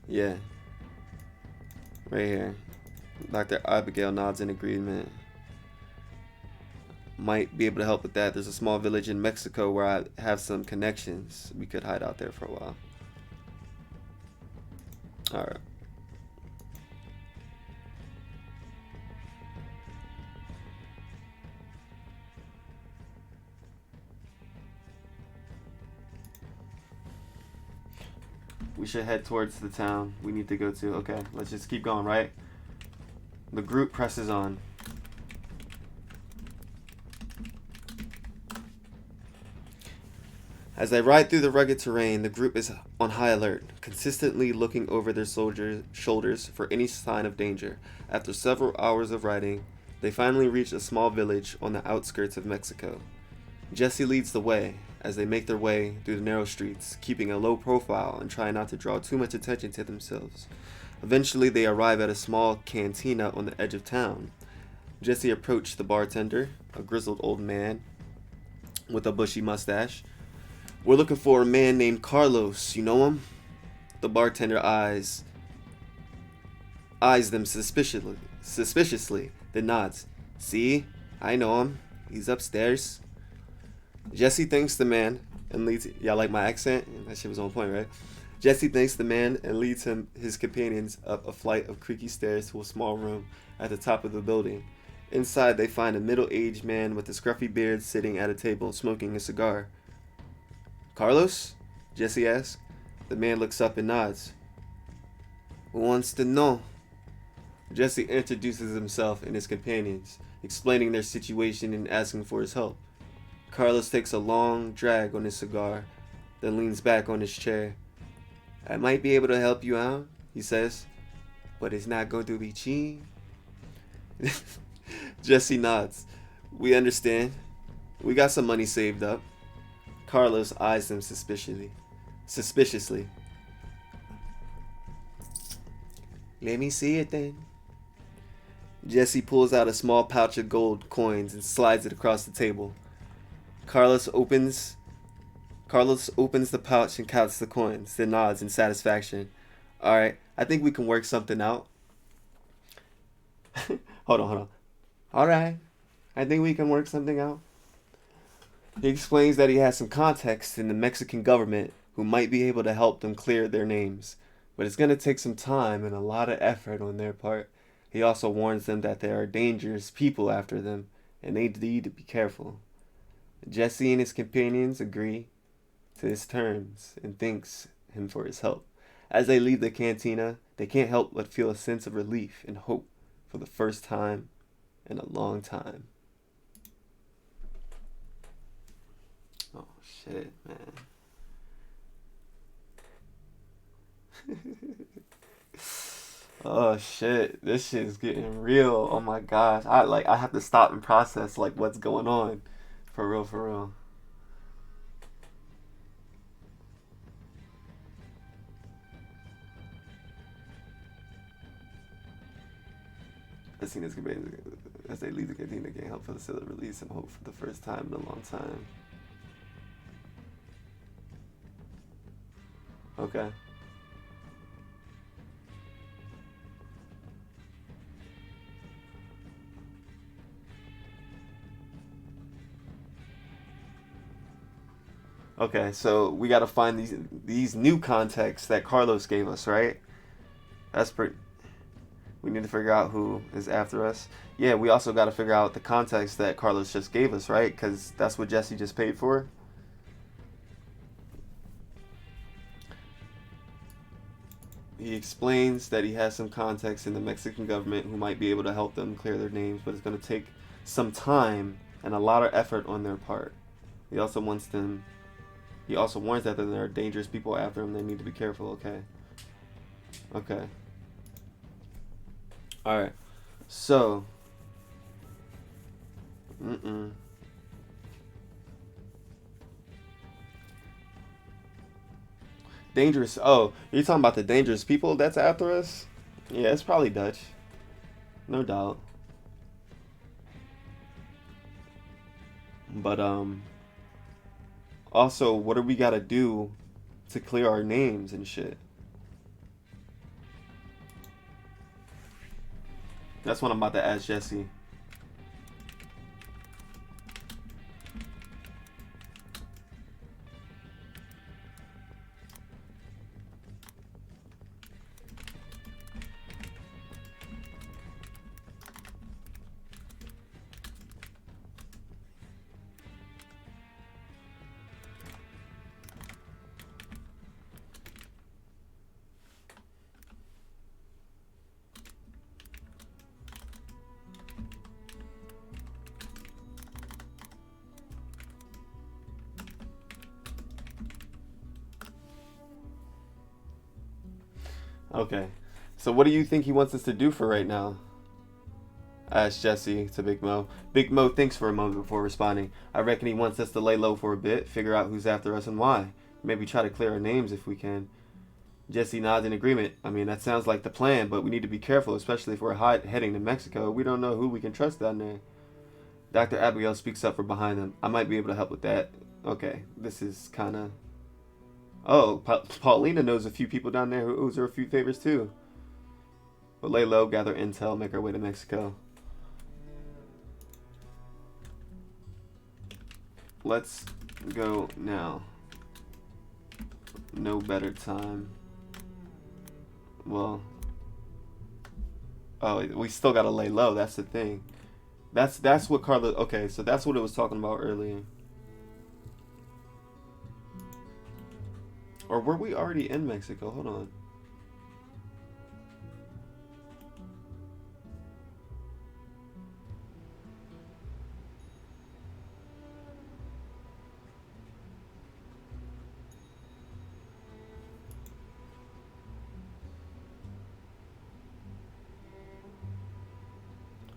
Yeah. Right here. Dr. Abigail nods in agreement. Might be able to help with that. There's a small village in Mexico where I have some connections. We could hide out there for a while. Alright. We should head towards the town we need to go to. Okay, let's just keep going, right? The group presses on. As they ride through the rugged terrain, the group is on high alert, consistently looking over their shoulders for any sign of danger. After several hours of riding, they finally reach a small village on the outskirts of Mexico. Jesse leads the way as they make their way through the narrow streets, keeping a low profile and trying not to draw too much attention to themselves. Eventually, they arrive at a small cantina on the edge of town. Jesse approached the bartender, a grizzled old man with a bushy mustache. We're looking for a man named Carlos. You know him? The bartender eyes them suspiciously, then nods. See? I know him. He's upstairs. Jesse thanks the man and leads... Y'all like my accent? That shit was on point, right? Jesse thanks the man and leads his companions up a flight of creaky stairs to a small room at the top of the building. Inside, they find a middle-aged man with a scruffy beard sitting at a table smoking a cigar. Carlos? Jesse asks. The man looks up and nods. Who wants to know? Jesse introduces himself and his companions, explaining their situation and asking for his help. Carlos takes a long drag on his cigar, then leans back on his chair. I might be able to help you out, he says, but it's not going to be cheap. Jesse nods. We understand. We got some money saved up. Carlos eyes them suspiciously. Let me see it then. Jesse pulls out a small pouch of gold coins and slides it across the table. Carlos opens the pouch and counts the coins, then nods in satisfaction. Alright, I think we can work something out. Hold on. Alright, I think we can work something out. He explains that he has some contacts in the Mexican government who might be able to help them clear their names, but it's going to take some time and a lot of effort on their part. He also warns them that there are dangerous people after them, and they need to be careful. Jesse and his companions agree to his terms and thanks him for his help. As they leave the cantina, they can't help but feel a sense of relief and hope for the first time in a long time. Oh shit, man. Oh shit, this shit is getting real. Oh my gosh. I have to stop and process like what's going on. For real. As soon as they leave the canteen, they can't help for the silly release and hope for the first time in a long time. Okay. Okay, so we gotta find these new contacts that Carlos gave us, right? That's pretty... We need to figure out who is after us. Yeah, we also gotta figure out the contacts that Carlos just gave us, right? Because that's what Jesse just paid for. He explains that he has some contacts in the Mexican government who might be able to help them clear their names, but it's gonna take some time and a lot of effort on their part. He also warns that there are dangerous people after him. They need to be careful. Okay. Alright. So. Dangerous. Oh, you're talking about the dangerous people that's after us? Yeah, it's probably Dutch. No doubt. But, also, what do we gotta do to clear our names and shit? That's what I'm about to ask Jesse. Okay, so what do you think he wants us to do for right now? Asked Jesse to Big Mo. Big Mo thinks for a moment before responding. I reckon he wants us to lay low for a bit, figure out who's after us and why. Maybe try to clear our names if we can. Jesse nods in agreement. I mean, that sounds like the plan, but we need to be careful, especially if we're heading to Mexico. We don't know who we can trust down there. Dr. Abigail speaks up from behind them. I might be able to help with that. Okay, this is kind of. Oh, Paulina knows a few people down there who owes her a few favors too. But lay low, gather intel, make our way to Mexico. Let's go now. No better time. Well. Oh, we still gotta lay low. That's the thing. That's what Carla. Okay, so that's what it was talking about earlier. Or were we already in Mexico? Hold on.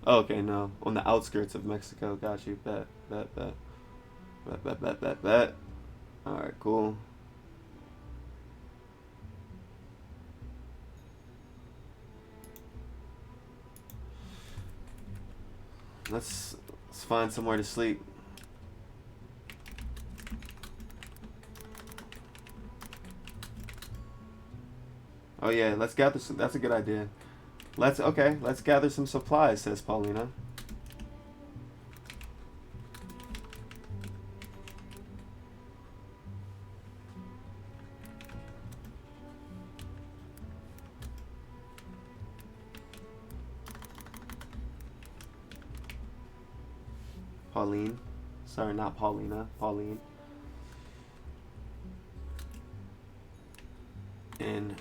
Oh, okay, no. On the outskirts of Mexico. Got you. Bet. Bet. Alright, cool. Let's find somewhere to sleep. Oh yeah, let's gather some. That's a good idea. Let's gather some supplies, says Paulina. Pauline. Sorry, not Paulina. Pauline. And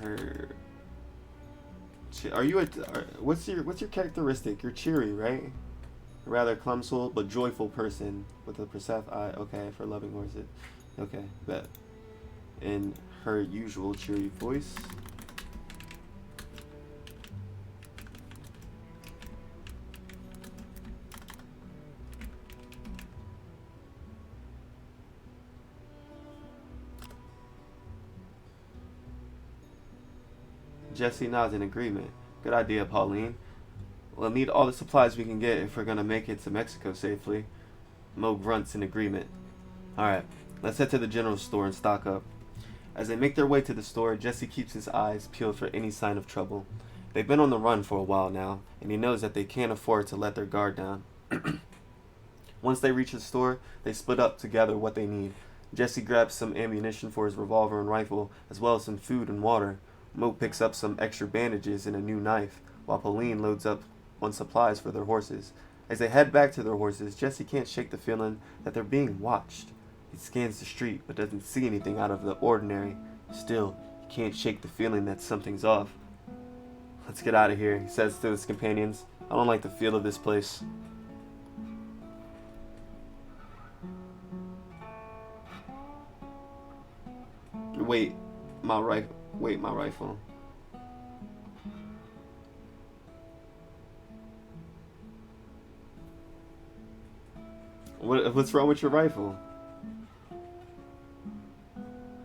her. Are you what's your characteristic? You're cheery, right? A rather clumsy but joyful person with a perceptive eye. Okay, for loving horses. Okay, bet. In her usual cheery voice. Jesse nods in agreement. Good idea, Pauline. We'll need all the supplies we can get if we're gonna make it to Mexico safely. Mo grunts in agreement. Alright, let's head to the general store and stock up. As they make their way to the store, Jesse keeps his eyes peeled for any sign of trouble. They've been on the run for a while now, and he knows that they can't afford to let their guard down. Once they reach the store, they split up to gather what they need. Jesse grabs some ammunition for his revolver and rifle, as well as some food and water. Mo picks up some extra bandages and a new knife, while Pauline loads up on supplies for their horses. As they head back to their horses, Jesse can't shake the feeling that they're being watched. He scans the street, but doesn't see anything out of the ordinary. Still, he can't shake the feeling that something's off. Let's get out of here, he says to his companions. I don't like the feel of this place. Wait, my rifle. What's wrong with your rifle?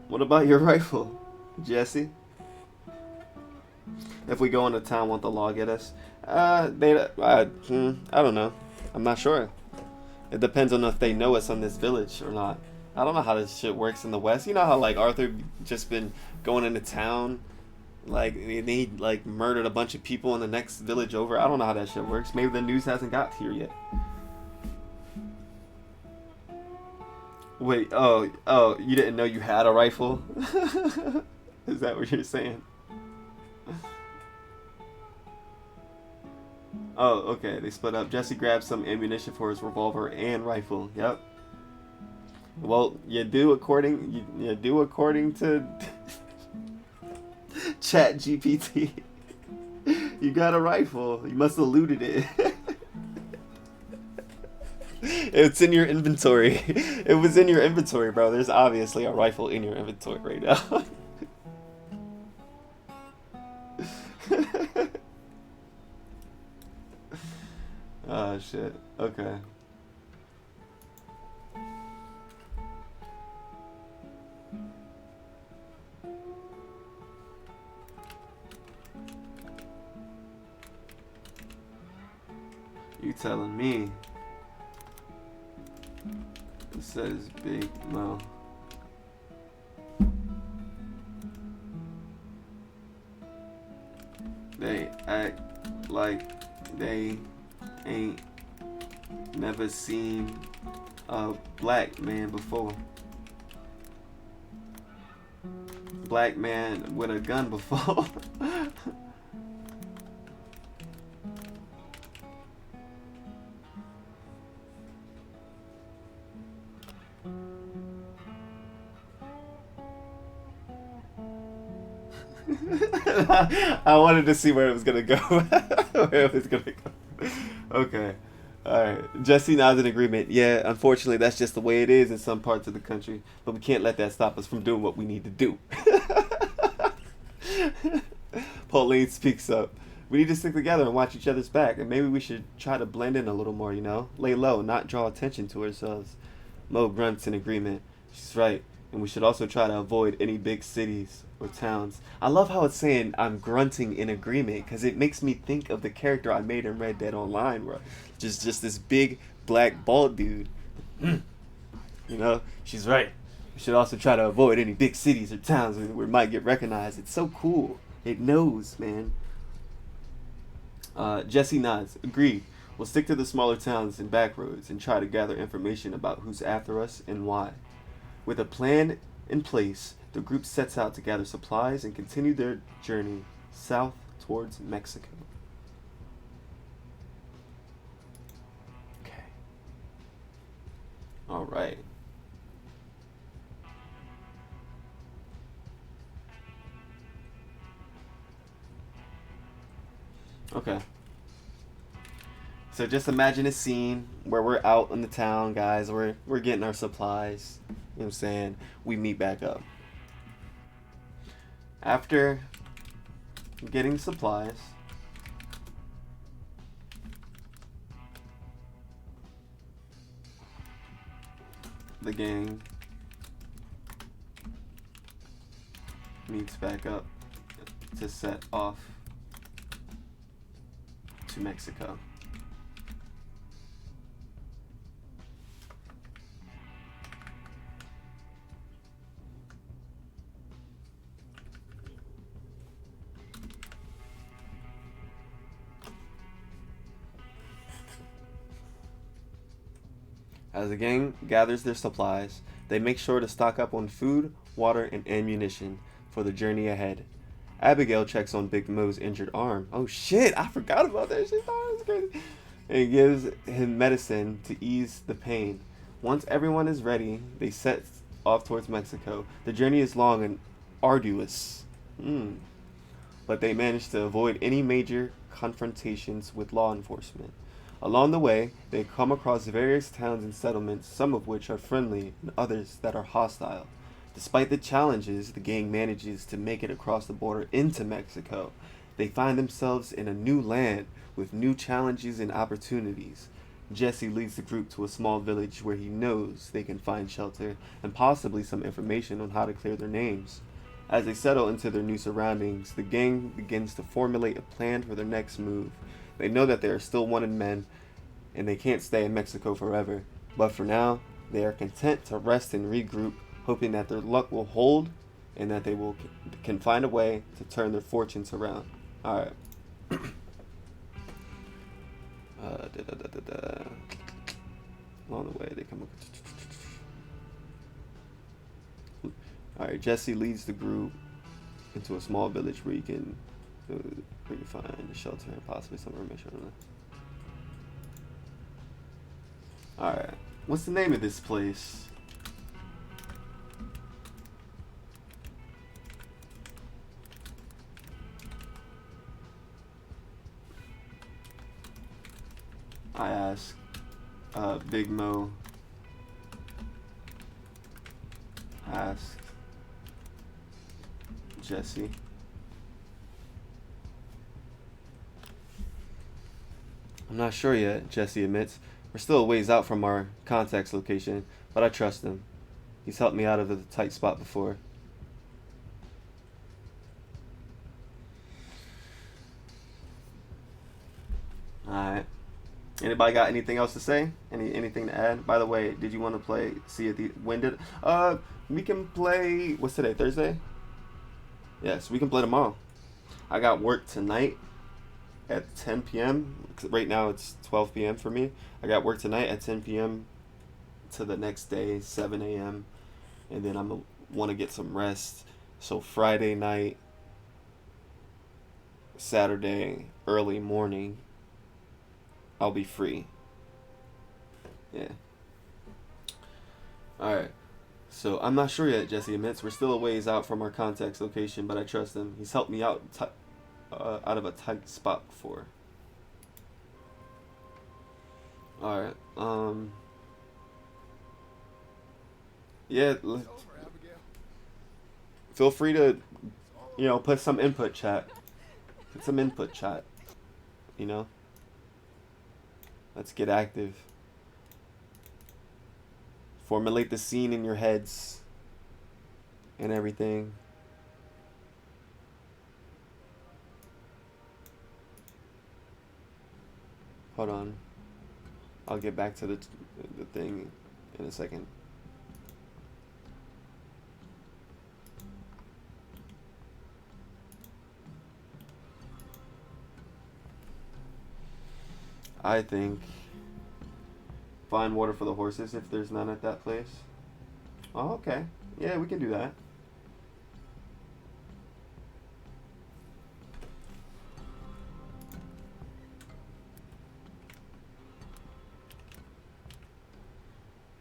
What about your rifle, Jesse? If we go into town, won't the law get us? I don't know. I'm not sure. It depends on if they know us on this village or not. I don't know how this shit works in the West. You know how like Arthur just been going into town, like he like murdered a bunch of people in the next village over. I don't know how that shit works. Maybe the news hasn't got here yet. Wait, oh, you didn't know you had a rifle? Is that what you're saying? Oh, okay, they split up. Jesse grabs some ammunition for his revolver and rifle. Yep. Well, you do according to Chat GPT. You got a rifle. You must have looted it. It's in your inventory. It was in your inventory, bro. There's obviously a rifle in your inventory right now. Oh shit. Okay. You telling me? says Big Mo. They act like they ain't never seen a black man before. Black man with a gun before. I wanted to see where it was gonna go. Where it was gonna go. Okay. Alright. Jesse nods in agreement. Yeah, unfortunately that's just the way it is in some parts of the country. But we can't let that stop us from doing what we need to do. Pauline speaks up. We need to stick together and watch each other's back, and maybe we should try to blend in a little more, you know? Lay low, not draw attention to ourselves. Mo grunts in agreement. She's right. And we should also try to avoid any big cities or towns. I love how it's saying I'm grunting in agreement, because it makes me think of the character I made in Red Dead Online, where just this big black bald dude. You know, she's right. We should also try to avoid any big cities or towns where we might get recognized. It's so cool. It knows, man. Jesse nods. Agreed. We'll stick to the smaller towns and back roads and try to gather information about who's after us and why. With a plan in place, the group sets out to gather supplies and continue their journey south towards Mexico. Okay. All right. Okay. So just imagine a scene where we're out in the town, guys. We're getting our supplies. You know what I'm saying? We meet back up. After getting supplies, the gang meets back up to set off to Mexico. As the gang gathers their supplies, they make sure to stock up on food, water, and ammunition for the journey ahead. Abigail checks on Big Mo's injured arm. Oh shit, I forgot about that. She thought it was crazy. And gives him medicine to ease the pain. Once everyone is ready, they set off towards Mexico. The journey is long and arduous, but they manage to avoid any major confrontations with law enforcement. Along the way, they come across various towns and settlements, some of which are friendly and others that are hostile. Despite the challenges, the gang manages to make it across the border into Mexico. They find themselves in a new land with new challenges and opportunities. Jesse leads the group to a small village where he knows they can find shelter and possibly some information on how to clear their names. As they settle into their new surroundings, the gang begins to formulate a plan for their next move. They know that they are still wanted men, and they can't stay in Mexico forever. But for now, they are content to rest and regroup, hoping that their luck will hold, and that they can find a way to turn their fortunes around. Alright. Along the way, they come up. Alright, Jesse leads the group into a small village where you can find a shelter and possibly some information on it. Alright, what's the name of this place? I ask Big Mo. Ask Jesse. I'm not sure yet, Jesse admits. We're still a ways out from our contact's location, but I trust him. He's helped me out of a tight spot before. Alright. Anybody got anything else to say? Anything to add? By the way, did you want to play Sea of Thieves? When did we can play? What's today? Thursday? Yes, we can play tomorrow. I got work tonight at 10 p.m. Right now it's 12 p.m. for me. I got work tonight at 10 p.m. to the next day 7 a.m. and then I'm want to get some rest. So Friday night, Saturday early morning, I'll be free. Yeah. Alright. So I'm not sure yet, Jesse admits. We're still a ways out from our contact location, but I trust him. He's helped me out out of a tight spot before. Alright. Yeah. Feel free to, put some input, chat. Put some input, chat. Let's get active. Formulate the scene in your heads and everything. Hold on. I'll get back to the thing in a second. I think find water for the horses if there's none at that place. Oh, okay. Yeah, we can do that.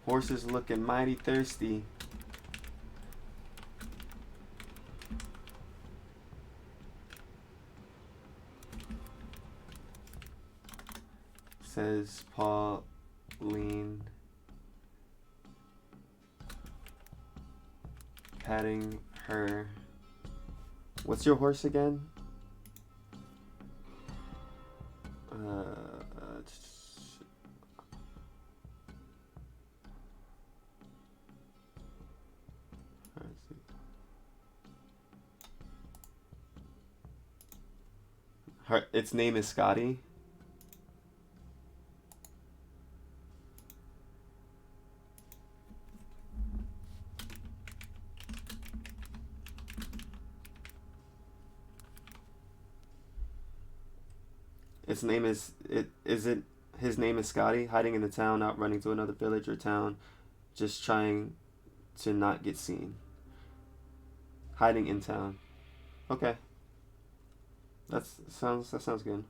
Horses looking mighty thirsty. Says Pauline, patting her. What's your horse again? Its name is Scotty. His name is his name is Scotty, hiding in the town, out running to another village or town, just trying to not get seen. Hiding in town. Okay. That sounds good.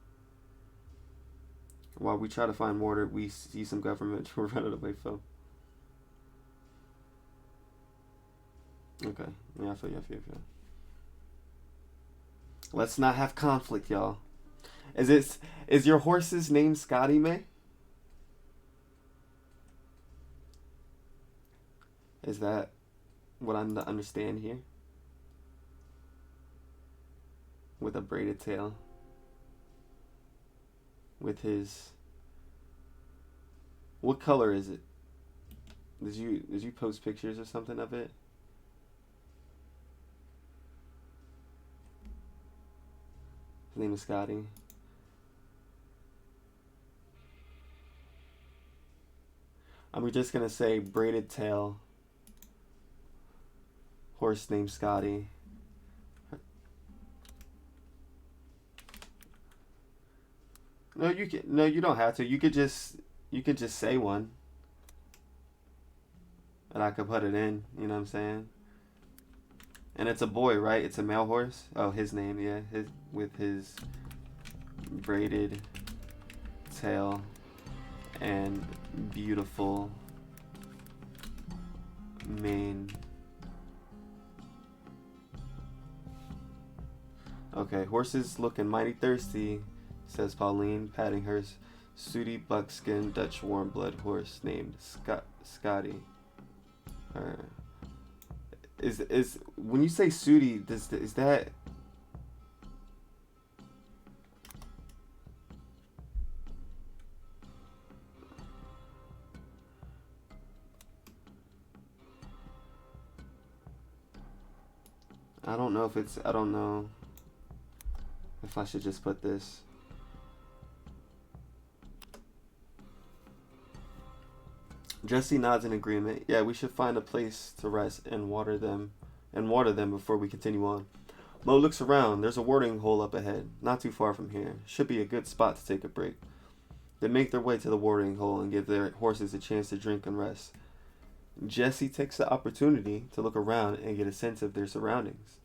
While we try to find water, we see some government we're running away from. Okay. Yeah, I feel you. Let's not have conflict, y'all. Is your horse's name Scotty, May? Is that what I'm to understand here? With a braided tail. With his... What color is it? Did you post pictures or something of it? His name is Scotty. I'm just gonna say braided tail. Horse named Scotty. No, you don't have to. You could just say one. And I could put it in, you know what I'm saying? And it's a boy, right? It's a male horse. Oh, his name, yeah. With his braided tail and beautiful mane. Okay, horses looking mighty thirsty, says Pauline, patting her sooty buckskin Dutch warm blood horse named Scotty. Is when you say sooty, is that... I don't know if it's... I don't know if I should just put this. Jesse nods in agreement. Yeah, we should find a place to rest and water them before we continue on. Mo looks around. There's a watering hole up ahead, not too far from here. Should be a good spot to take a break. They make their way to the watering hole and give their horses a chance to drink and rest. Jesse takes the opportunity to look around and get a sense of their surroundings.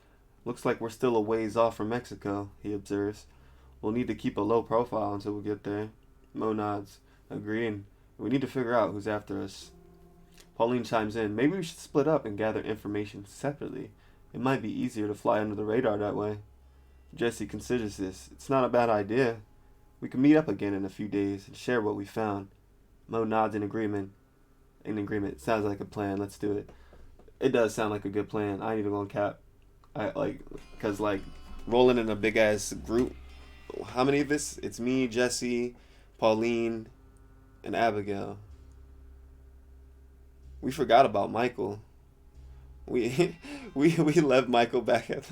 Looks like we're still a ways off from Mexico, he observes. We'll need to keep a low profile until we get there. Mo nods, agreeing. We need to figure out who's after us. Pauline chimes in. Maybe we should split up and gather information separately. It might be easier to fly under the radar that way. Jesse considers this. It's not a bad idea. We can meet up again in a few days and share what we found. Mo nods in agreement. Sounds like a plan. Let's do it. It does sound like a good plan. I ain't even gonna cap. Cause rolling in a big ass group. How many of us? It's me, Jesse, Pauline, and Abigail. We forgot about Michael. We left Michael back at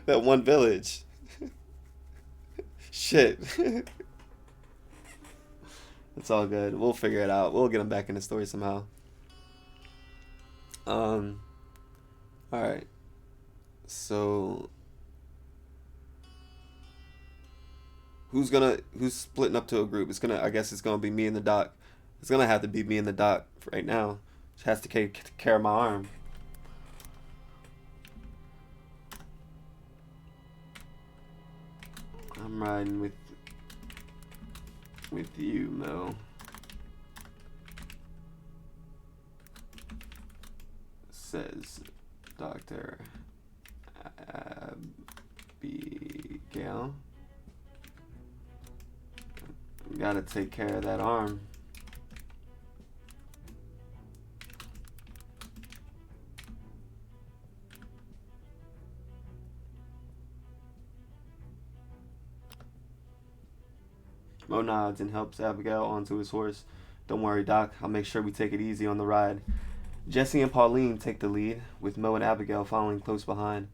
that one village. Shit. It's all good. We'll figure it out. We'll get him back in the story somehow. Alright. So who's splitting up to a group? I guess it's gonna be me and the doc. It's gonna have to be me and the doc right now. She has to take care of my arm. I'm riding with you, Mo. Says Dr. Abigail. Gotta take care of that arm. Mo nods and helps Abigail onto his horse. Don't worry, Doc. I'll make sure we take it easy on the ride. Jesse and Pauline take the lead, with Mo and Abigail following close behind.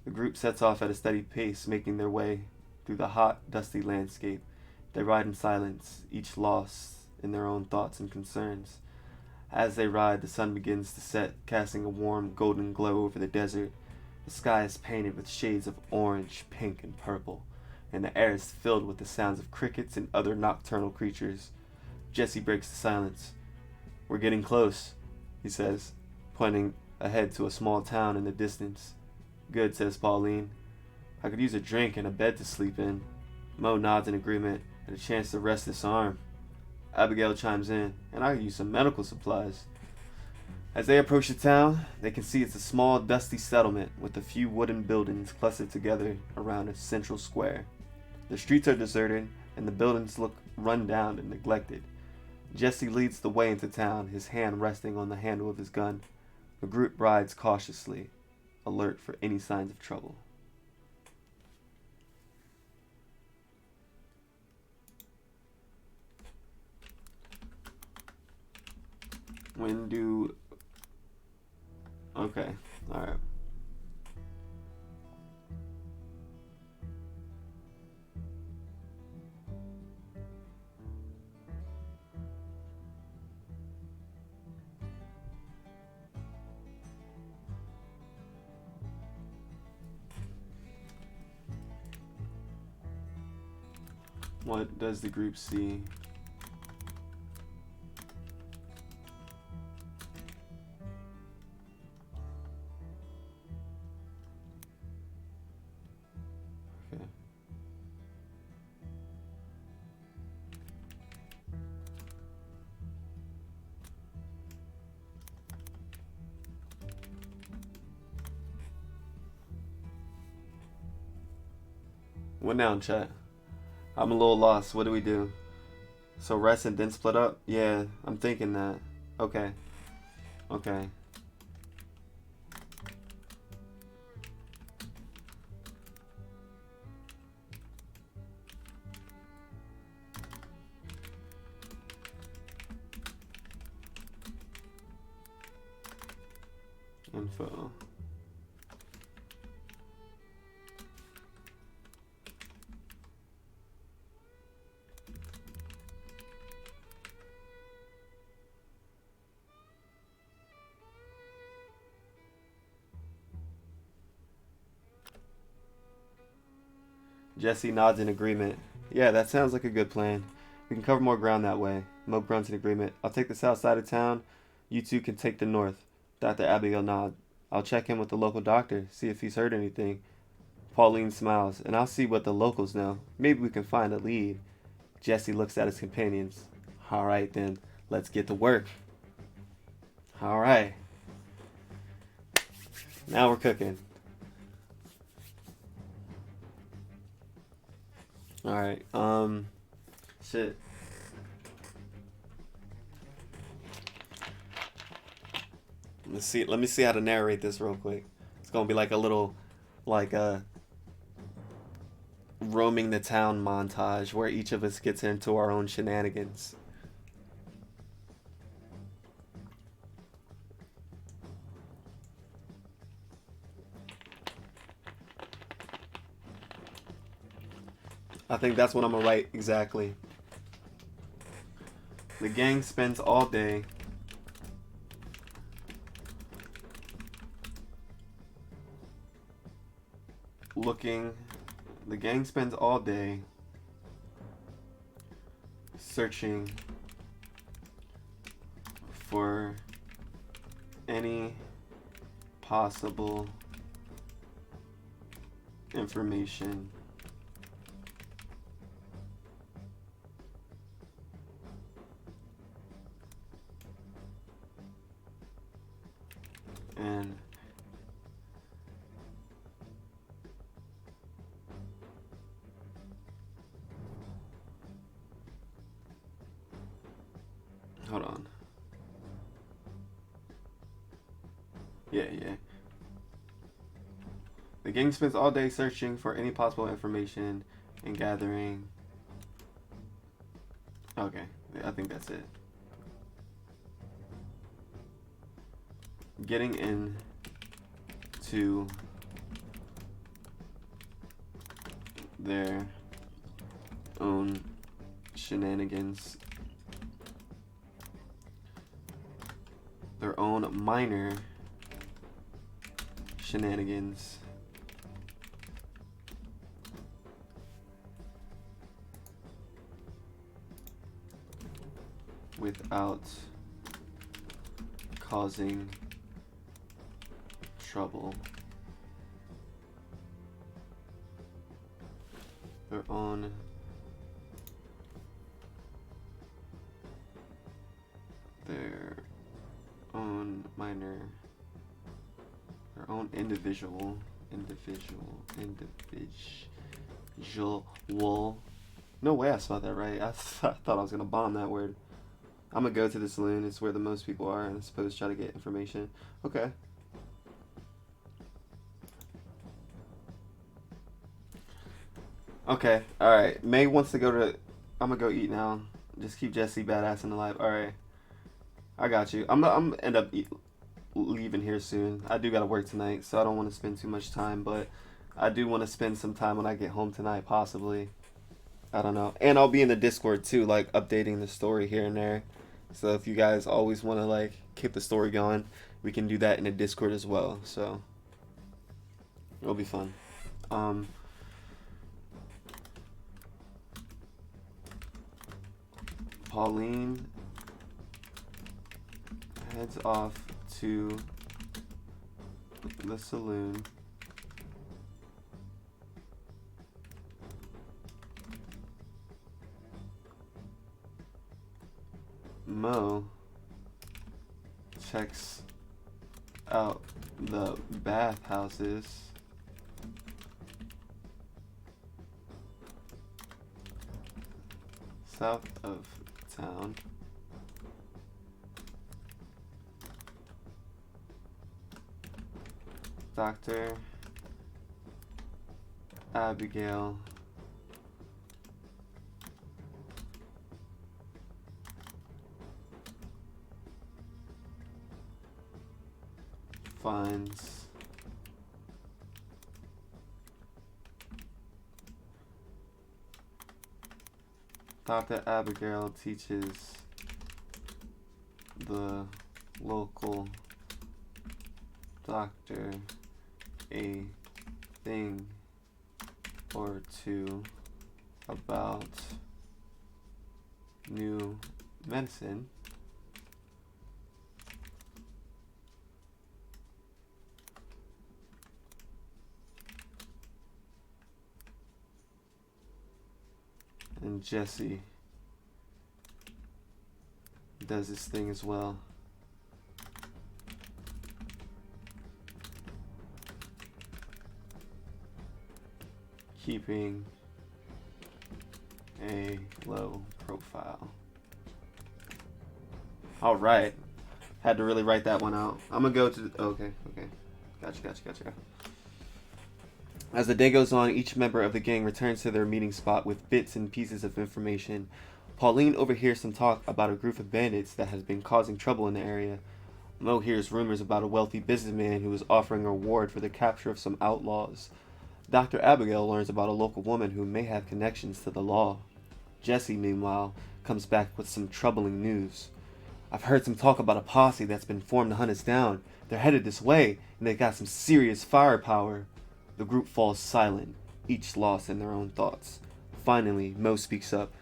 The group sets off at a steady pace, making their way through the hot, dusty landscape. They ride in silence, each lost in their own thoughts and concerns. As they ride, the sun begins to set, casting a warm, golden glow over the desert. The sky is painted with shades of orange, pink, and purple, and the air is filled with the sounds of crickets and other nocturnal creatures. Jesse breaks the silence. We're getting close, he says, pointing ahead to a small town in the distance. Good, says Pauline. I could use a drink and a bed to sleep in. Mo nods in agreement and a chance to rest this arm. Abigail chimes in, and I could use some medical supplies. As they approach the town, they can see it's a small, dusty settlement with a few wooden buildings clustered together around a central square. The streets are deserted, and the buildings look run down and neglected. Jesse leads the way into town, his hand resting on the handle of his gun. The group rides cautiously, alert for any signs of trouble. Okay, alright. What does the group see? Okay. What now, chat? I'm a little lost. What do we do? So rest and then split up? Yeah, I'm thinking that. Okay. Okay. Info. Jesse nods in agreement. Yeah, that sounds like a good plan. We can cover more ground that way. Mo grunts in agreement. I'll take the south side of town. You two can take the north. Dr. Abigail nods. I'll check in with the local doctor, see if he's heard anything. Pauline smiles, and I'll see what the locals know. Maybe we can find a lead. Jesse looks at his companions. All right, then. Let's get to work. All right. Now we're cooking. All right. Shit. Let me see how to narrate this real quick. It's gonna be like a little, like roaming the town montage where each of us gets into our own shenanigans. I think that's what I'm gonna write exactly. The gang spends all day the gang spends all day searching for any possible information and hold on. Yeah. The gang spends all day searching for any possible information and gathering. Okay, I think that's it. Getting into their own shenanigans, their own minor shenanigans, without causing trouble. Their own minor, their own individual. No way I spelled that right. I thought I was gonna bomb that word. I'm gonna go to the saloon. It's where the most people are, and I suppose try to get information. Okay. Okay. All right. May wants to go to. I'm gonna go eat now. Just keep Jesse badass and alive. All right. I got you. I'm gonna end up leaving here soon. I do gotta work tonight, so I don't want to spend too much time, but I do want to spend some time when I get home tonight, possibly. I don't know. And I'll be in the Discord too, like updating the story here and there. So if you guys always want to like keep the story going, we can do that in the Discord as well. So it'll be fun. Pauline heads off to the saloon. Mo checks out the bathhouses. South of town. Dr. Abigail finds Dr. Abigail teaches the local doctor a thing or two about new medicine. And Jesse does this thing as well. Keeping a low profile. All right. Had to really write that one out. I'm gonna go to, okay. Gotcha. As the day goes on, each member of the gang returns to their meeting spot with bits and pieces of information. Pauline overhears some talk about a group of bandits that has been causing trouble in the area. Mo hears rumors about a wealthy businessman who is offering a reward for the capture of some outlaws. Dr. Abigail learns about a local woman who may have connections to the law. Jesse, meanwhile, comes back with some troubling news. I've heard some talk about a posse that's been formed to hunt us down. They're headed this way, and they got some serious firepower. The group falls silent, each lost in their own thoughts. Finally, Mo speaks up.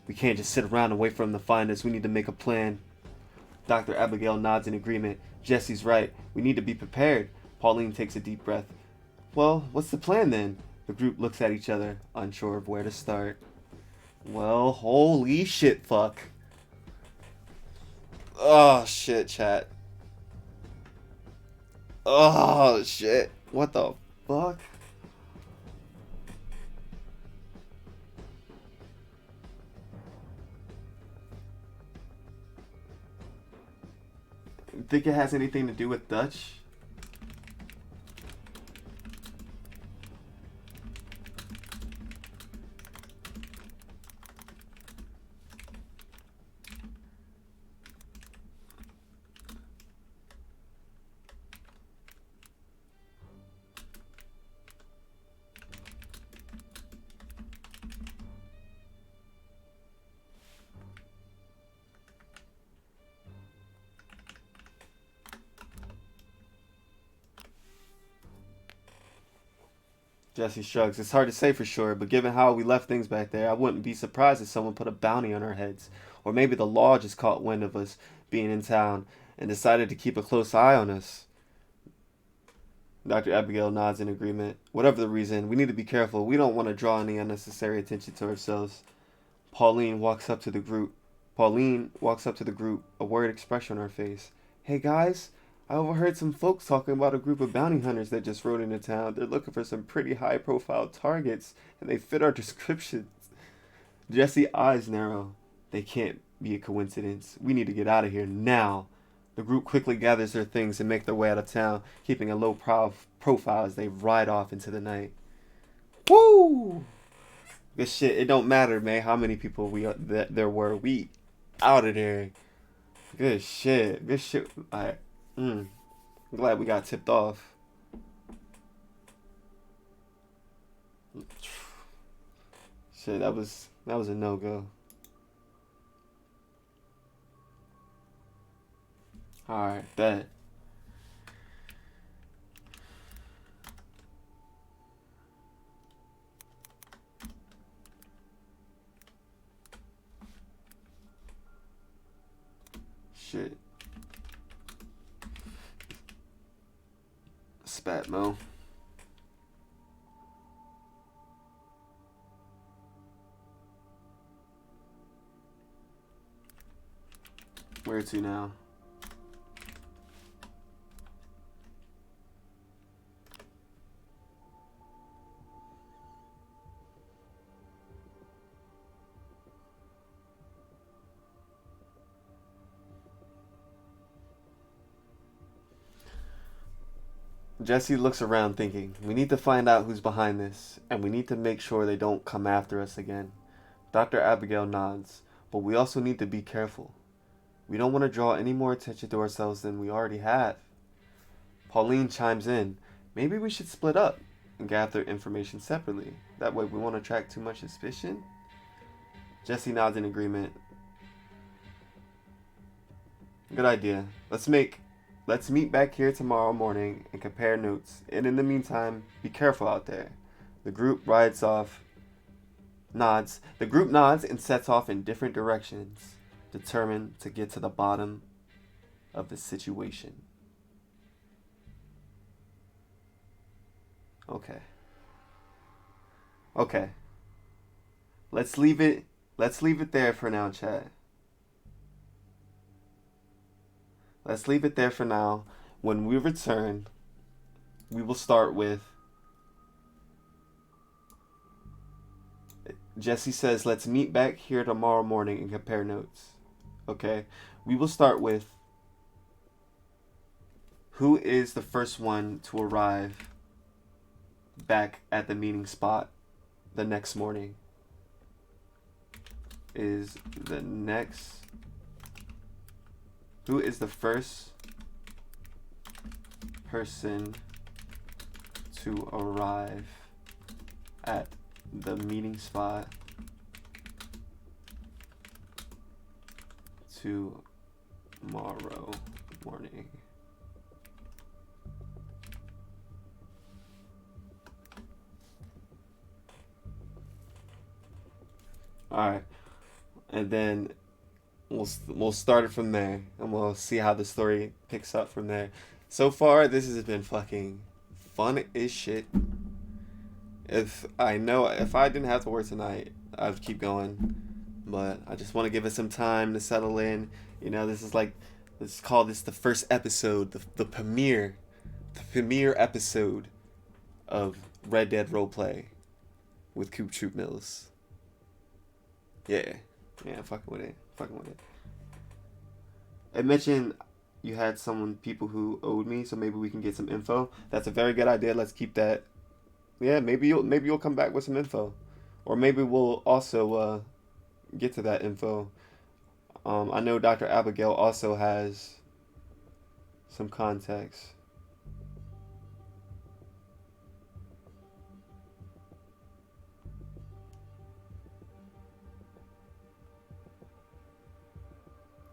We can't just sit around and wait for them to find us. We need to make a plan. Dr. Abigail nods in agreement. Jesse's right. We need to be prepared. Pauline takes a deep breath. Well, what's the plan then? The group looks at each other, unsure of where to start. Well, holy shit, fuck. Oh, shit, chat. Oh, shit. What the fuck? Think it has anything to do with Dutch? Jesse shrugs. It's hard to say for sure, but given how we left things back there, I wouldn't be surprised if someone put a bounty on our heads. Or maybe the law just caught wind of us being in town and decided to keep a close eye on us. Dr. Abigail nods in agreement. Whatever the reason, we need to be careful. We don't want to draw any unnecessary attention to ourselves. Pauline walks up to the group, a worried expression on her face. Hey guys, I overheard some folks talking about a group of bounty hunters that just rode into town. They're looking for some pretty high-profile targets, and they fit our descriptions. Jesse's eyes narrow. They can't be a coincidence. We need to get out of here now. The group quickly gathers their things and make their way out of town, keeping a low profile as they ride off into the night. Woo! This shit, it don't matter, man, how many people there were. We out of there. Good shit. Good shit. Alright. I'm glad we got tipped off. Shit, that was a no-go. Alright, bet. Shit. Spat, Mo. Where to now? Jesse looks around thinking, we need to find out who's behind this, and we need to make sure they don't come after us again. Dr. Abigail nods, but we also need to be careful. We don't want to draw any more attention to ourselves than we already have. Pauline chimes in, maybe we should split up and gather information separately. That way we won't attract too much suspicion. Jesse nods in agreement. Good idea. Let's meet back here tomorrow morning and compare notes. And in the meantime, be careful out there. The group rides off, nods. The group nods and sets off in different directions, determined to get to the bottom of the situation. Okay. Okay. Let's leave it there for now, chat. Let's leave it there for now. When we return, we will start with Jesse says, let's meet back here tomorrow morning and compare notes. Okay? We will start with who is the first one to arrive back at the meeting spot the next morning. Who is the first person to arrive at the meeting spot tomorrow morning? Alright, and then we'll start it from there, and we'll see how the story picks up from there. So far, this has been fucking fun as shit. If I didn't have to work tonight, I'd keep going, but I just want to give it some time to settle in. You know, let's call this the first episode, the premiere episode of Red Dead Roleplay with KoopTroopMillZ. Yeah, fucking with it. I mentioned you had people who owed me, so maybe we can get some info. That's a very good idea. Let's keep that. Yeah, maybe you'll come back with some info, or maybe we'll also get to that info. I know Dr. Abigail also has some context.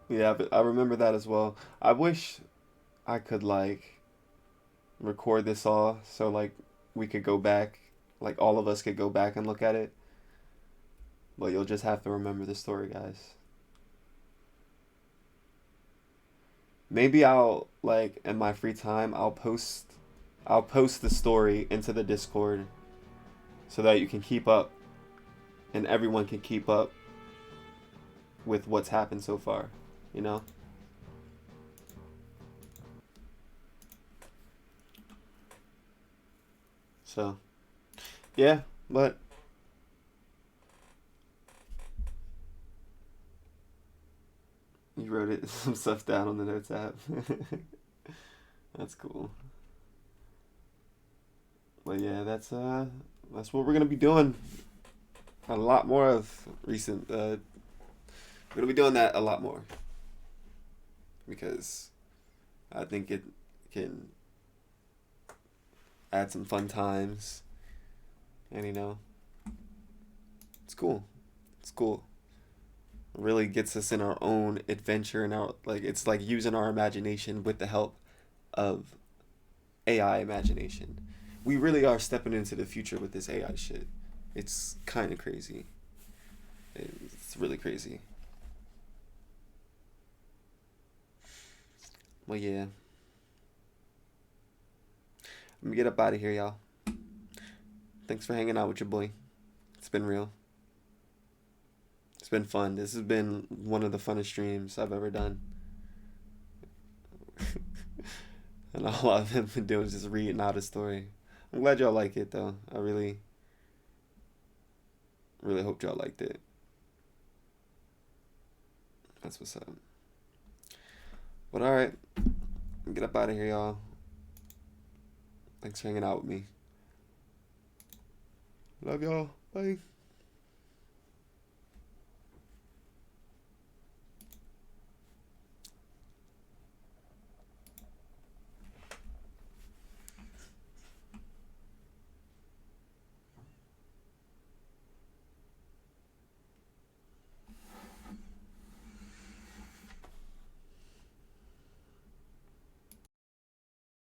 Yeah, but I remember that as well. I wish I could record this all so we could go back, all of us could go back and look at it. But you'll just have to remember the story, guys. Maybe I'll in my free time I'll post the story into the Discord so that you can keep up and everyone can keep up with what's happened so far, you know? So, yeah, but you wrote some stuff down on the notes app. That's cool. But yeah, that's what we're gonna be doing. A lot more of recent. We're gonna be doing that a lot more because I think it can add some fun times, and it's cool. It's cool. It really gets us in our own adventure, and it's like using our imagination with the help of AI imagination. We really are stepping into the future with this AI shit. It's kind of crazy. It's really crazy. Well, yeah. Let me get up out of here, y'all. Thanks for hanging out with your boy. It's been real. It's been fun. This has been one of the funnest streams I've ever done. And all I've been doing is just reading out a story. I'm glad y'all like it, though. I really hope y'all liked it. That's what's up. But alright. Get up out of here, y'all. Thanks for hanging out with me. Love y'all. Bye.